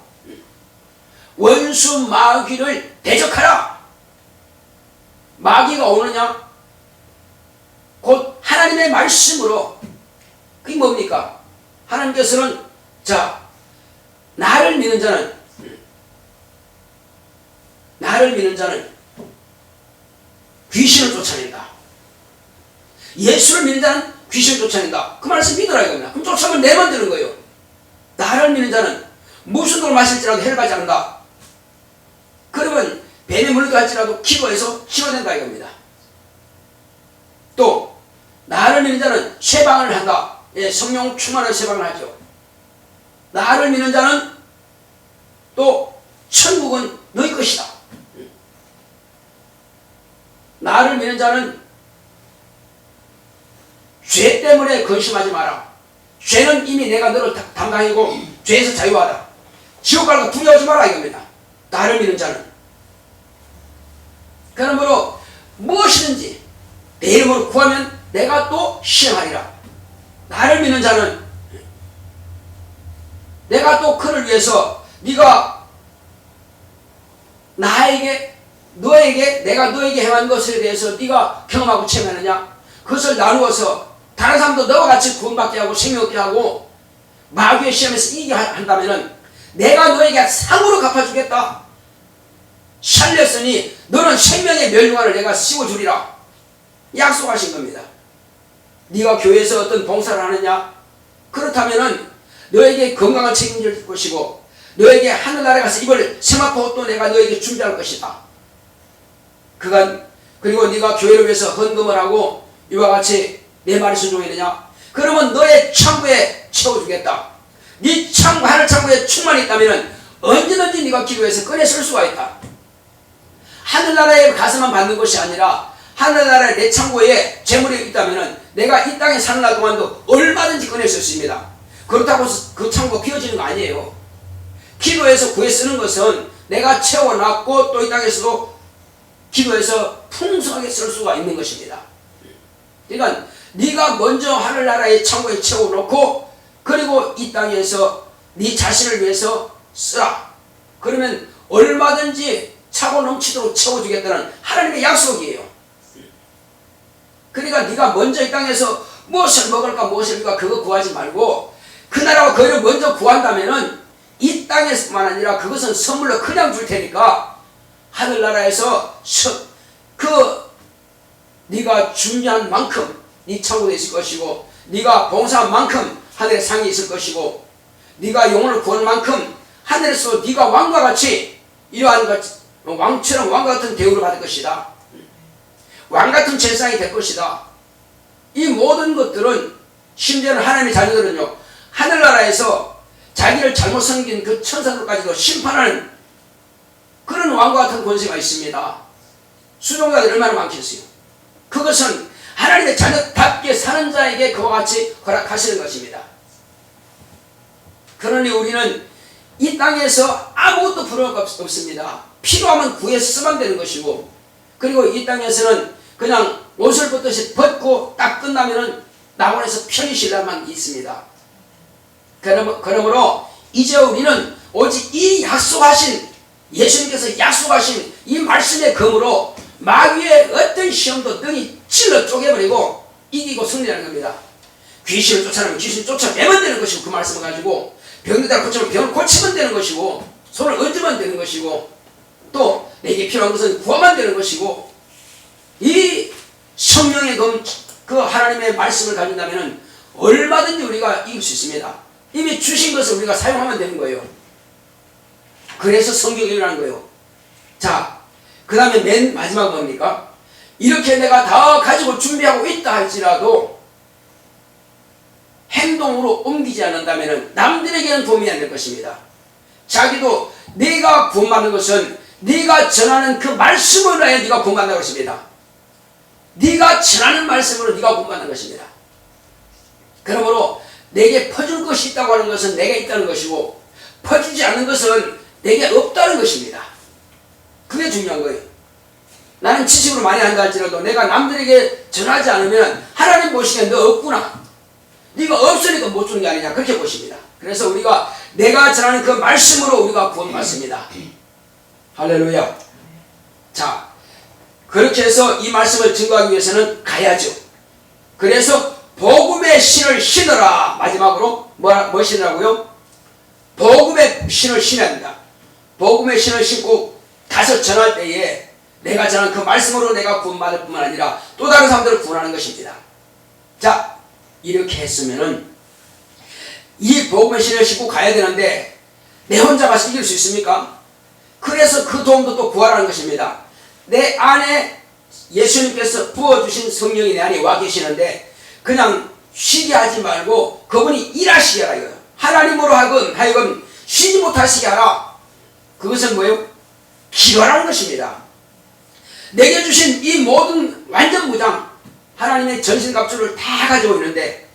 원수 마귀를 대적하라. 마귀가 오느냐? 곧 하나님의 말씀으로. 그게 뭡니까? 하나님께서는 나를 믿는 자는 귀신을 쫓아낸다. 예수를 믿는 자는 귀신을 쫓아낸다. 그 말씀 믿으라 이겁니다. 그럼 쫓아오면 내 만드는 거예요. 나를 믿는 자는 무슨 돌을 마실지라도 해를 받지 않는다. 그러면 뱀에 물리도 할지라도 기도해서 치료된다 이겁니다. 또 나를 믿는 자는 쇠방을 한다. 예, 성령 충만한 쇠방을 하죠. 나를 믿는 자는 또 천국은 너희 것이다. 나를 믿는 자는 죄 때문에 근심하지 마라. 죄는 이미 내가 너를 담당이고 죄에서 자유하다. 지옥 갈까 두려워하지 마라 이겁니다. 나를 믿는 자는. 그러므로 무엇이든지 내 이름으로 구하면 내가 또 시행하리라. 나를 믿는 자는 내가 또 그를 위해서 네가 내가 너에게 행한 것에 대해서 네가 경험하고 체험하느냐? 그것을 나누어서 다른 사람도 너와 같이 구원받게 하고 생명 얻게 하고 마귀의 시험에서 이기게 한다면은 내가 너에게 상으로 갚아주겠다. 살렸으니 너는 생명의 멸류관을 내가 씌워주리라. 약속하신 겁니다. 네가 교회에서 어떤 봉사를 하느냐? 그렇다면은 너에게 건강을 책임질 것이고 너에게 하늘나라에 가서 입을 세마포 또 내가 너에게 준비할 것이다. 그리고 네가 교회를 위해서 헌금을 하고 이와 같이 내 말에 순종했느냐? 그러면 너의 창고에 채워주겠다. 네 창고, 하늘 창고에 충만이 있다면 언제든지 네가 기도해서 꺼내 쓸 수가 있다. 하늘나라에 가서만 받는 것이 아니라 하늘나라의 내 창고에 재물이 있다면 내가 이 땅에 사는 날 동안도 얼마든지 꺼낼 수 있습니다. 그렇다고 그 창고가 비어지는 거 아니에요. 기도해서 구해 쓰는 것은 내가 채워놨고 또 이 땅에서도 기도해서 풍성하게 쓸 수가 있는 것입니다. 그러니까 네가 먼저 하늘나라의 창고에 채워놓고 그리고 이 땅에서 네 자신을 위해서 쓰라. 그러면 얼마든지 차고 넘치도록 채워주겠다는 하나님의 약속이에요. 그러니까 네가 먼저 이 땅에서 무엇을 먹을까 무엇을 입을까 그거 구하지 말고 그 나라와 거기를 먼저 구한다면은 이 땅에서만 아니라 그것은 선물로 그냥 줄 테니까 하늘나라에서 네가 준비한 만큼 네 창고에 있을 것이고 네가 봉사한 만큼 하늘에 상이 있을 것이고 네가 영혼을 구한 만큼 하늘에서 네가 왕과 같이 이러한 왕처럼 왕과 같은 대우를 받을 것이다. 왕같은 제사장이 될 것이다. 이 모든 것들은 심지어는 하나님의 자녀들은요 하늘나라에서 자기를 잘못 섬긴 그 천사들까지도 심판하는 그런 왕과 같은 권세가 있습니다. 수종자들이 얼마나 많겠어요. 그것은 하나님의 자녀답게 사는 자에게 그와 같이 허락하시는 것입니다. 그러니 우리는 이 땅에서 아무것도 부러울 것 없습니다. 필요하면 구해서 쓰면 되는 것이고 그리고 이 땅에서는 그냥 옷을 벗듯이 벗고 딱 끝나면은 낙원에서 편히 쉴라만 있습니다. 그러므로 이제 우리는 오직 이 약속하신 예수님께서 약속하신 이 말씀의 검으로 마귀의 어떤 시험도 능히 찔러 쪼개버리고 이기고 승리하는 겁니다. 귀신을 쫓아내면 귀신 쫓아내면 되는 것이고 그 말씀을 가지고 병들다 고치면 병을 고치면 되는 것이고 손을 얹으면 되는 것이고 또 내게 필요한 것은 구하면 되는 것이고 이 성령의 그 하나님의 말씀을 가진다면 얼마든지 우리가 이길 수 있습니다. 이미 주신 것을 우리가 사용하면 되는 거예요. 그래서 성경이 일어나는 거예요. 자, 그 다음에 맨 마지막 뭡니까? 이렇게 내가 다 가지고 준비하고 있다 할지라도 행동으로 옮기지 않는다면 남들에게는 도움이 안 될 것입니다. 자기도 네가 구원받는 것은 네가 전하는 그 말씀으로 해야 네가 구원받는 것입니다. 네가 전하는 말씀으로 네가 구원받는 것입니다. 그러므로 내게 퍼줄 것이 있다고 하는 것은 내게 있다는 것이고 퍼지지 않는 것은 내게 없다는 것입니다. 그게 중요한 거예요. 나는 지식으로 많이 한다 할지라도 내가 남들에게 전하지 않으면 하나님 보시기에 너 없구나. 네가 없으니까 못 주는 게 아니냐 그렇게 보십니다. 그래서 우리가 내가 전하는 그 말씀으로 우리가 구원받습니다. 할렐루야. 자, 그렇게 해서 이 말씀을 증거하기 위해서는 가야죠. 그래서 복음의 신을 신으라. 마지막으로 뭐 신으라고요? 복음의 신을 신어야 된다. 복음의 신을 신고 가서 전할 때에 내가 전한 그 말씀으로 내가 구원받을 뿐만 아니라 또 다른 사람들을 구원하는 것입니다. 자, 이렇게 했으면은 이 복음의 신을 신고 가야 되는데 내 혼자 가서 이길 수 있습니까? 그래서 그 도움도 또 구하라는 것입니다. 내 안에 예수님께서 부어주신 성령이 내 안에 와 계시는데 그냥 쉬게 하지 말고 그분이 일하시게 하라 이거예요. 하나님으로 하여금 쉬지 못하시게 하라. 그것은 뭐예요? 기도하라는 것입니다. 내게 주신 이 모든 완전 무장 하나님의 전신갑주를 다 가지고 있는데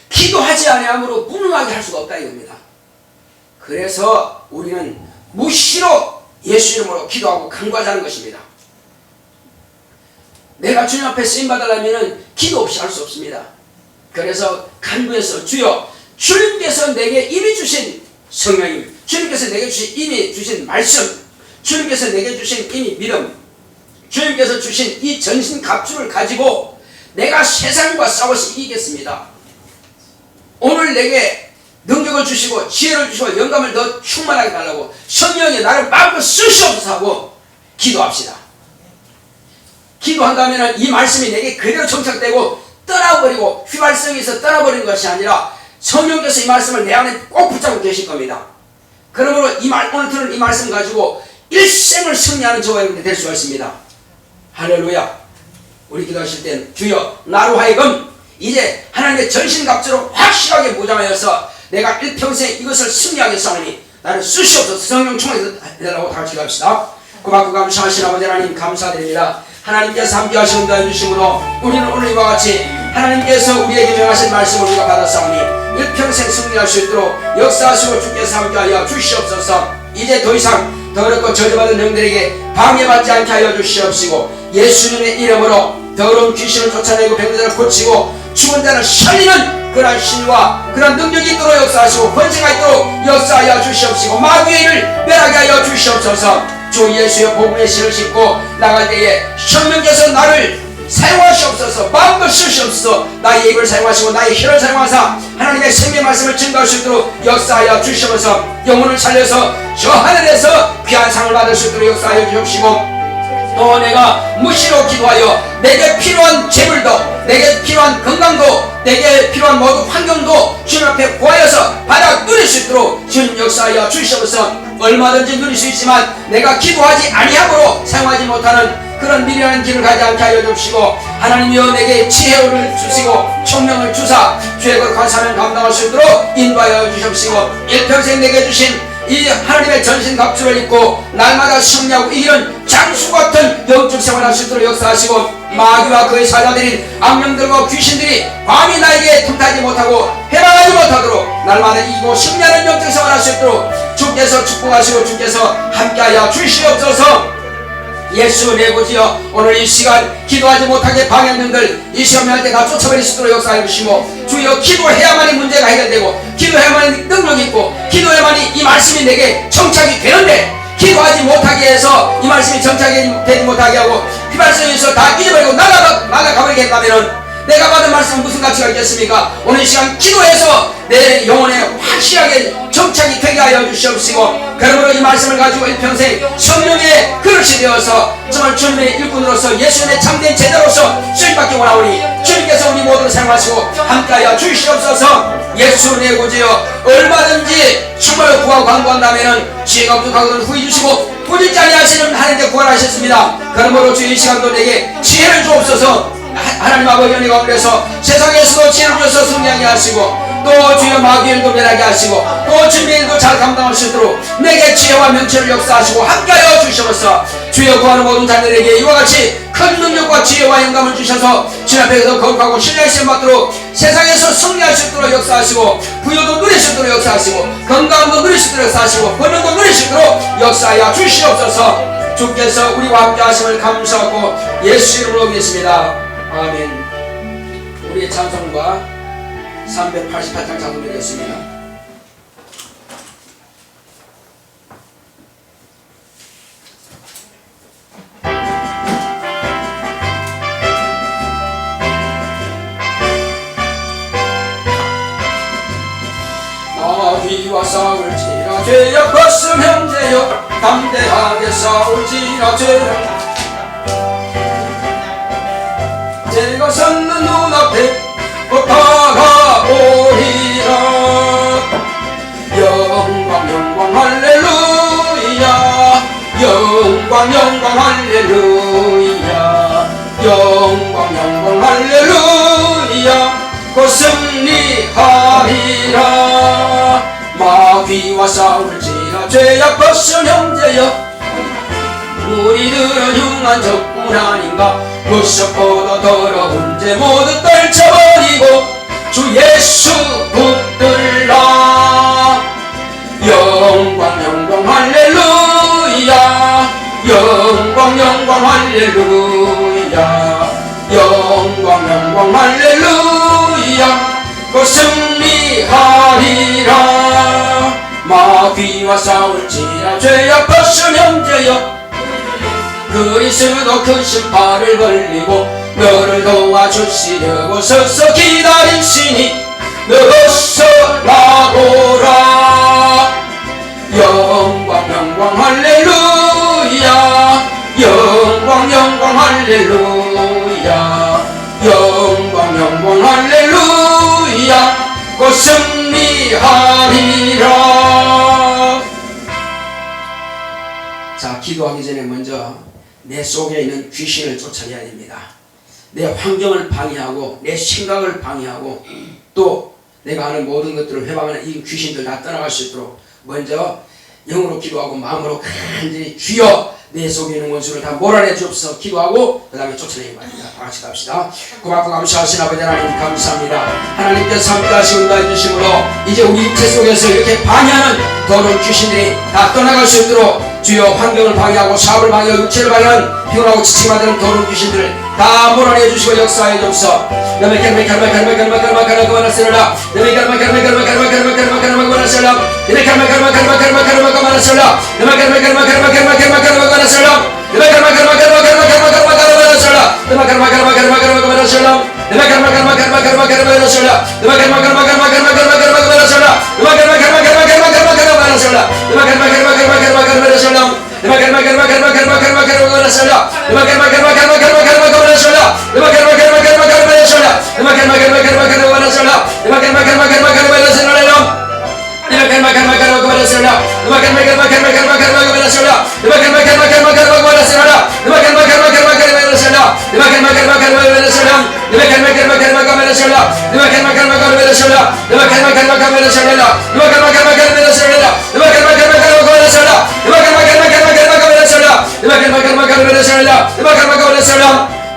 기도하지 아니함으로 무능하게 할 수가 없다 이겁니다. 그래서 우리는 무시로 예수 이름으로 기도하고 간구하자는 것입니다. 내가 주님 앞에 쓰임받으려면 기도 없이 할 수 없습니다. 그래서 간구해서 주여 주님께서 내게 이미 주신 성령님, 주님께서 내게 이미 주신 말씀, 주님께서 내게 주신 이미 믿음, 주님께서 주신 이 전신갑주를 가지고 내가 세상과 싸워서 이기겠습니다. 오늘 내게 능력을 주시고 지혜를 주시고 영감을 더 충만하게 달라고 성령이 나를 마음껏 쓰시옵소서 하고 기도합시다. 기도한다면 이 말씀이 내게 그대로 정착되고 떠나버리고 휘발성에서 떠나버리는 것이 아니라 성령께서 이 말씀을 내 안에 꼭 붙잡고 계실 겁니다. 그러므로 오늘 들은 이 말씀 가지고 일생을 승리하는 저와 여러분이 될 수가 있습니다. 할렐루야. 우리 기도하실 땐 주여 나로 하여금 이제 하나님의 전신갑주로 확실하게 무장하여서 내가 일평생 이것을 승리하게 싸우니 나를 쓰시옵소서. 성령 충만히 해달라고 다 같이 기도합시다. 고맙고 감사하신 아버지 하나님 감사드립니다. 하나님께서 함께 하시고 인도해 주심으로 우리는 오늘 이와 같이 하나님께서 우리에게 명하신 말씀을 우리가 받았사오니 일평생 승리할 수 있도록 역사하시고 주께서 함께하여 주시옵소서. 이제 더 이상 더럽고 저주받은 영들에게 방해받지 않게 하여 주시옵시고 예수님의 이름으로 더러운 귀신을 쫓아내고 병자를 고치고 죽은 자를 살리는 그러한 신과 그러한 능력이 있도록 역사하시고 권세가 있도록 역사하여 주시옵시고 마귀의 일을 멸하게 하여 주시옵소서. 주 예수의 복음의 신을 신고 나갈 때에 성령께서 나를 사용하시옵소서. 마음껏 쓰시옵소서. 나의 입을 사용하시고 나의 혀를 사용하사 하나님의 생명의 말씀을 증거할 수 있도록 역사하여 주시옵소서. 영혼을 살려서 저 하늘에서 귀한 상을 받을 수 있도록 역사하여 주옵시고 또 내가 무시로 기도하여 내게 필요한 재물도 내게 필요한 건강도 내게 필요한 모든 환경도 주님 앞에 구하여서 받아 누릴 수 있도록 주님 역사하여 주시옵소서. 얼마든지 누릴 수 있지만 내가 기도하지 아니함으로 사용하지 못하는 그런 미련한 길을 가지 않게 하여 주시고 하나님이여 내게 지혜를 주시고 총명을 주사 주의 거룩한 사명을 감당할 수 있도록 인도하여 주시옵시고 일평생 내게 주신 이 하나님의 전신갑주를 입고 날마다 승리하고 이기는 장수 같은 영적 생활을 할 수 있도록 역사하시고 마귀와 그의 사자들인 악령들과 귀신들이 감히 나에게 틈타지 못하고 해방하지 못하도록 날마다 이기고 승리하는 영적 생활을 할 수 있도록 주께서 축복하시고 주께서 함께하여 주시옵소서. 예수 내 구주여 오늘 이 시간 기도하지 못하게 방해하는들 이 시험할 때 다 쫓아버릴 수 있도록 역사해 주시고 주여 기도해야만이 문제가 해결되고 기도해야만이 능력이 있고 기도해야만이 이 말씀이 내게 정착이 되는데 기도하지 못하게 해서 이 말씀이 정착이 되지 못하게 하고 휘발성에서 다 잊어버리고 날아가버리게 했다면 내가 받은 말씀은 무슨 가치가 있겠습니까? 오늘 이 시간 기도해서 내 영혼에 확실하게 정착이 되게 하여 주시옵시고 그러므로 이 말씀을 가지고 일평생 성령의 그릇이 되어서 정말 주님의 일꾼으로서 예수님의 참된 제자로서 쓰임받기 원하오니 주님께서 우리 모두를 사용하시고 함께하여 주시옵소서. 예수 내 구주여 얼마든지 정말 구하고 간구한다면 지혜가 부족하거든 후히 주시고 부짓지 아니하시는 하나님께 구원하셨습니다. 그러므로 주의 이 시간도 내게 지혜를 주옵소서. 하나님 아버지 은혜 가운데서 세상에서도 지혜를 주셔서 승리하게 하시고 또 주여 마귀의 일도 멸하게 하시고 또 주님의 일도 잘 감당할 수 있도록 내게 지혜와 명철을 역사하시고 함께하여 주시옵소서. 주여 구하는 모든 자들에게 이와 같이 큰 능력과 지혜와 영감을 주셔서 주님 앞에서 거룩하고 신뢰의 시험 받도록 세상에서 승리할 수 있도록 역사하시고 부여도 누릴 수 있도록 역사하시고 건강도 누릴 수 있도록 역사하시고 번영도 누릴 수 있도록 역사하여 주시옵소서. 주께서 우리와 함께 하심을 감사하고 예수 이름으로 믿습니다. 아멘. 우리의 찬송과 388장 찬송드리겠습니다. 마귀와 싸울지라 죄악 벗음 형제여 담대하게 싸울지라 죄악 제가 섰는 눈앞에 곧 다가오리라 영광 영광 영광 할렐루야 영광 영광 할렐루야 곧 승리하리라 마귀와 싸울지라 죄악 벗은 형제여 우리들은 흉한 적군 아닌가 무엇보다 더러운 죄 모두 떨쳐버리고 주 예수 붙들라 영광 영광 할렐루야 영광 영광 할렐루야 영광 영광 할렐루야 곧 승리하리라 마귀와 싸울지라 죄악 벗은 형제여 그리스도 그 신발을 벌리고 너를 도와주시려고 서서 기다리시니 너서 나오라 영광 영광 할렐루야 영광 영광 할렐루야 영광 영광 할렐루야 곧 승리하리라. 자, 기도하기 전에 먼저 내 속에 있는 귀신을 쫓아내야 됩니다. 내 환경을 방해하고 내 생각을 방해하고 또 내가 하는 모든 것들을 회방하는 이 귀신들 다 떠나갈 수 있도록 먼저 영으로 기도하고 마음으로 간절히 주여 내 속에 있는 원수를 다 몰아내 주옵소서 기도하고 그 다음에 쫓아내기 바랍니다. 다 같이 갑시다. 고맙고 감사하신 아버지 하나님 감사합니다. 하나님께서 함께하시고 인도해 주심으로 이제 우리 육체 속에서 이렇게 방해하는 더러운 귀신들이 다 떠나갈 수 있도록 주여 환경을 방해하고 사업을 방해하고 육체를 방해하는 피곤하고 지치게 만드는 더러운 귀신들을 다 몰아내 주시고 역사해 주옵소서.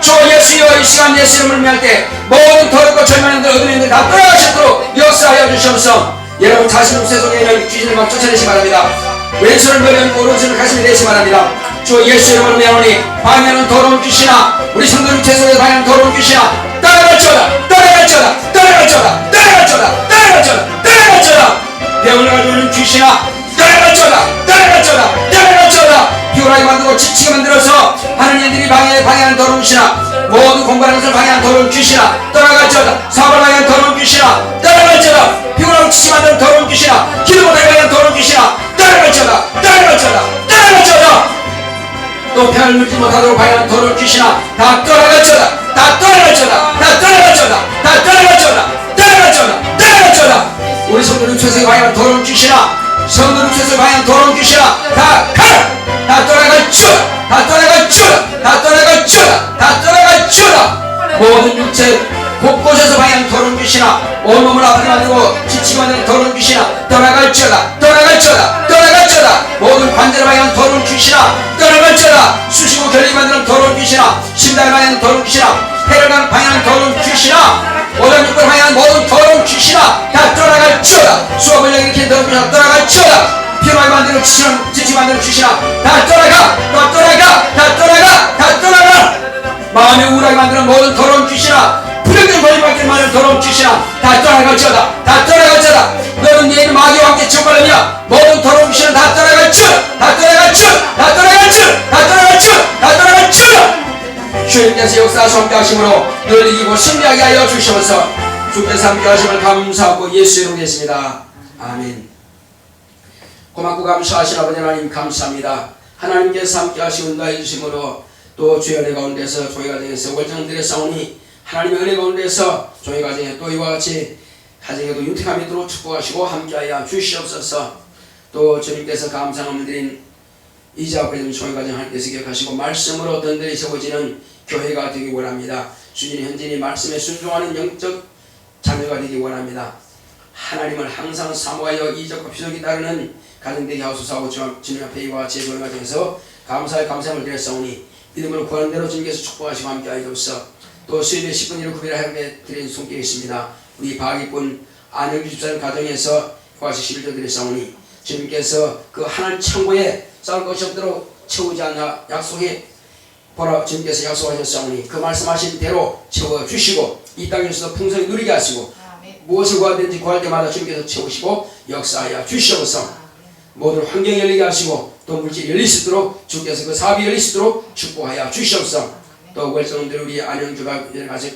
주 예수여 이 시간 예수 이름을 명할 때 모든 더럽고 절망한 어두운 일들 다 떠나가시도록 역사하여 주시옵소서. 여러분 자신 육체 속에 있는 귀신을 막 쫓아내시 바랍니다. 왼손을 머리는 오른손을 가슴에 내시 바랍니다. 주 예수 이름으로 명하노니 방해하는 더러운 귀신아 우리 성도 육체 속에 방해하는 더러운 귀신아 떠나갈지어다 떠나갈지어다 떠나갈지어다 떠나갈지어다 떠나갈지어다 떠나갈지어다 병을 가지고 있는 귀신아 떠나갈지어다 떠나갈지어다 떠나갈지어다 피곤하게 만들고 지치게 만들어서 하는 일들이 방해하는 더러운 귀신아 모든 공부하는 것을 방해하는 더러운 귀신아 떠나갈지어다 사업을 방해하는 더러운 귀신아 떠나갈지어다 피곤하고 지치게 만드는 더러운 귀신아 기도 못하게 방해하는 더러운 귀신아 떠나갈지어다 떠나갈지어다 떠나갈지어다 또 편을 누리지 못하도록 방해하는 더러운 귀신아 다 떠나갈지어다 다 떠나갈지어다 다 떠나갈지어다 다 떠나갈지어다 떠나갈지어다 떠나갈지어다 우리 성도를 최소에 방해하는 더러운 귀신아 성도를 최소에 방해하는 더러운 귀신아 다 가라 다 떠나갈지어다 다 떠나갈지어다 다 떠나갈지어다 다 떠나갈지어다 모든 육체 곳곳에서 방해하는 더러운 귀신아 온몸을 아프게 만들고 지치게 만드는 더러운 귀신아 떠나갈지어다 떠나갈지어다 떠나갈지어다 모든 관절을 방해하는 더러운 귀신아 떠나갈지어다 쑤시고 결리게 만드는 더러운 귀신아 심장을 방해하는 더러운 귀신아 폐를 방해하는 더러운 귀신아 오장 육부를 방해하는 모든 더러운 귀신아 다 떠나갈지어다 수업을 일으키는 더러운 귀신아 떠나갈지어다 피곤하게 만드는 지치게 만드는 귀신아 다 떠나가 다 떠나가 다 떠나가 다 떠나가 마음이 우울하게 만드는 모든 더러운 귀신아 부정적인 권위받게 만드는 더러운 귀신아 다 떠나갈지어다 다 떠나갈지어다 너는 네 이름 마귀와 함께 지옥가려니와 모든 더러운 귀신은 다 떠나갈지어다 다 떠나갈지어다 다 떠나갈지어다 다 떠나갈지어다 다 떠나갈지어다 주님께서 역사하시고 함께 하심으로 늘 이기고 승리하게 하여 주시옵소서. 주께서 함께 하심을 감사하고 예수 이름으로 했습니다. 아멘. 고맙고 감사하신 아버지 하나님 감사합니다. 하나님께서 함께 하시고 인도해 주심으로 또 주의 은혜 가운데서 종의 가정에서 월정들의 싸우니 하나님의 은혜 가운데서 종의 가정에 또 이와 같이 가정에도 윤택함이 있도록 축복하시고 함께하여 주시옵소서. 또 주님께서 감사함을 드린 이제와 그리고 총회 과정 하나님께서 기억하시고 말씀으로 든든히 세워지는 교회가 되기 원합니다. 수진이 현진이 말씀에 순종하는 영적 자녀가 되기 원합니다. 하나님을 항상 사모하여 이적과 표적이 따르는 가정 되게 하소서 하고 주님 앞에 이와 같이 예배의 과정에서 감사함을 드렸사오니 믿음으로 구하는 대로 주님께서 축복하시고 함께하여 주옵소서. 또 수요일에 10분 1로 구비를 하여 드린 손길이 있습니다. 우리 박익분 안영주 집사님 가정에서 이와 같이 11조 드렸사오니 주님께서 그 하나님 창고에 쌓을 것이 없도록 채우지 않나 약속해 보라 주님께서 약속하셨사오니 그 말씀하신 대로 채워주시고 이 땅에서도 풍성히 누리게 하시고 무엇을 구하든지 구할 때마다 주님께서 채우시고 역사하여 주시옵소서. 모든 환경이 열리게 하시고 또 물질이 열릴 수 있도록 주께서 그 사업이 열릴 수 있도록 축복하여 주시옵소서. 또 wel성들 우리 안영주가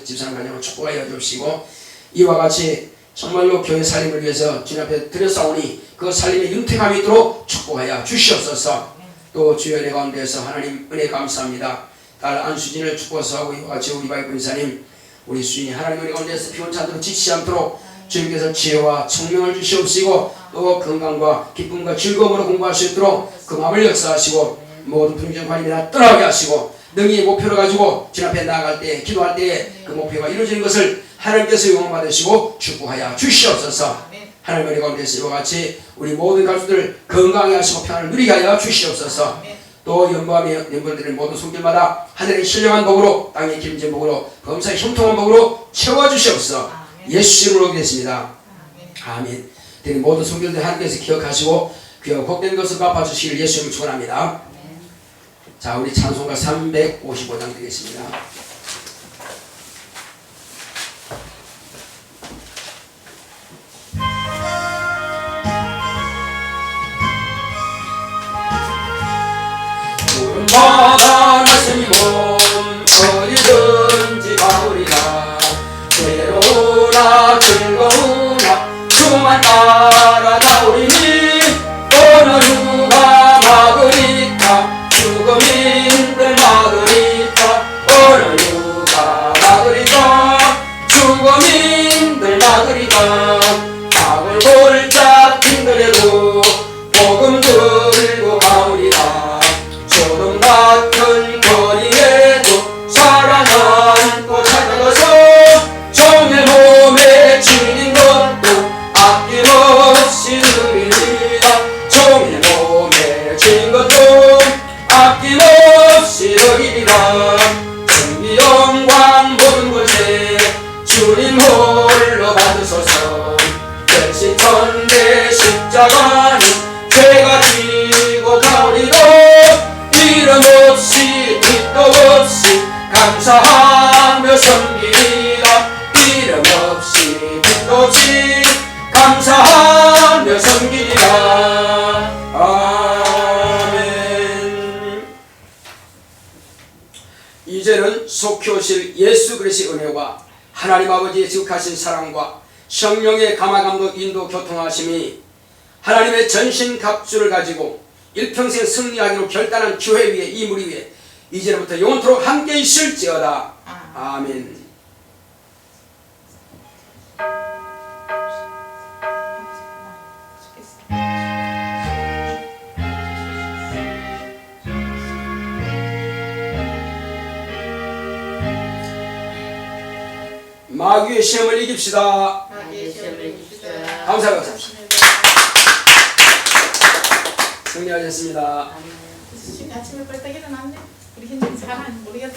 집사람 가정을 축복하여 주시고 이와 같이 정말로 교회 살림을 위해서 주님 앞에 드렸사오니 그 살림의 윤택함이 있도록 축복하여 주시옵소서. 또 주여 내 가운데에서 하나님 은혜 감사합니다. 딸 안수진을 축복해서 하고 이와 같이 우리 바이브 인사님 우리 수진이 하나님 우리 가운데에서 피곤찮도록 지치지 않도록 주님께서 지혜와 청명을 주시옵시고 또 건강과 기쁨과 즐거움으로 공부할 수 있도록 그 마음을 역사하시고 모든 불균형 관임이 다 떠나게 하시고 능히 목표를 가지고 주님 앞에 나아갈 때 기도할 때에 그 목표가 이루어지는 것을 하나님께서 영광 받으시고 축복하여 주시옵소서. 하나님 우리 가운데서 이와 같이 우리 모든 가족들 건강하게 하시고 평안을 누리게 하여 주시옵소서. 또 연보함이 연보들의 모든 손길마다 하늘의 신령한 복으로 땅의 기름진 복으로 범사의 형통한 복으로 채워주시옵소서. 예수 이름으로 기도했습니다. 아멘. 되는 모든 손길들 하나님께서 기억하시고 귀하고 복된 것을 갚아주시길 예수 이름으로 축원합니다. 자, 우리 찬송가 355장 드리겠습니다. 바다 나신 몸 어디든지 가오리라. 괴로우나 즐거우나 주만 따라가오리니 어느 누가 막으리까 죽음인들 막으리까 어느 누가 막으리까 죽음인들 막으리까. 막을 골짝 힘들어도 복음 들고 가오리라. 소돔 같은 거리에도 사랑 안고 찾아가서 종의 몸에 지닌 것도 아낌없이 누리리라. 종의 몸에 지닌 것도 아낌없이 누리리라. 승리 영광 모든 것에 주님 홀로 받으소서. 백신천대 십자가는 죄가 지고 가오리도 이름 없이 빛도 없이 감사하며 섬기리라. 이름 없이 빛도 없이 감사하며 섬기리라. 아멘. 이제는 속히 오실 예수 그리스도의 은혜와 하나님 아버지의 지극하신 사랑과 성령의 감화감독 인도 교통하심이 하나님의 전신갑주를 가지고 일평생 승리하기로 결단한 교회 위에 이 무리 위에 이제부터 영원토록 함께 있을지어다. 아멘. 마귀의 시험을 이깁시다. 감사합니다. 승리하셨습니다. 아침에 벌떡 일어났네. 우리 현진이 잘하는지 모르겠다.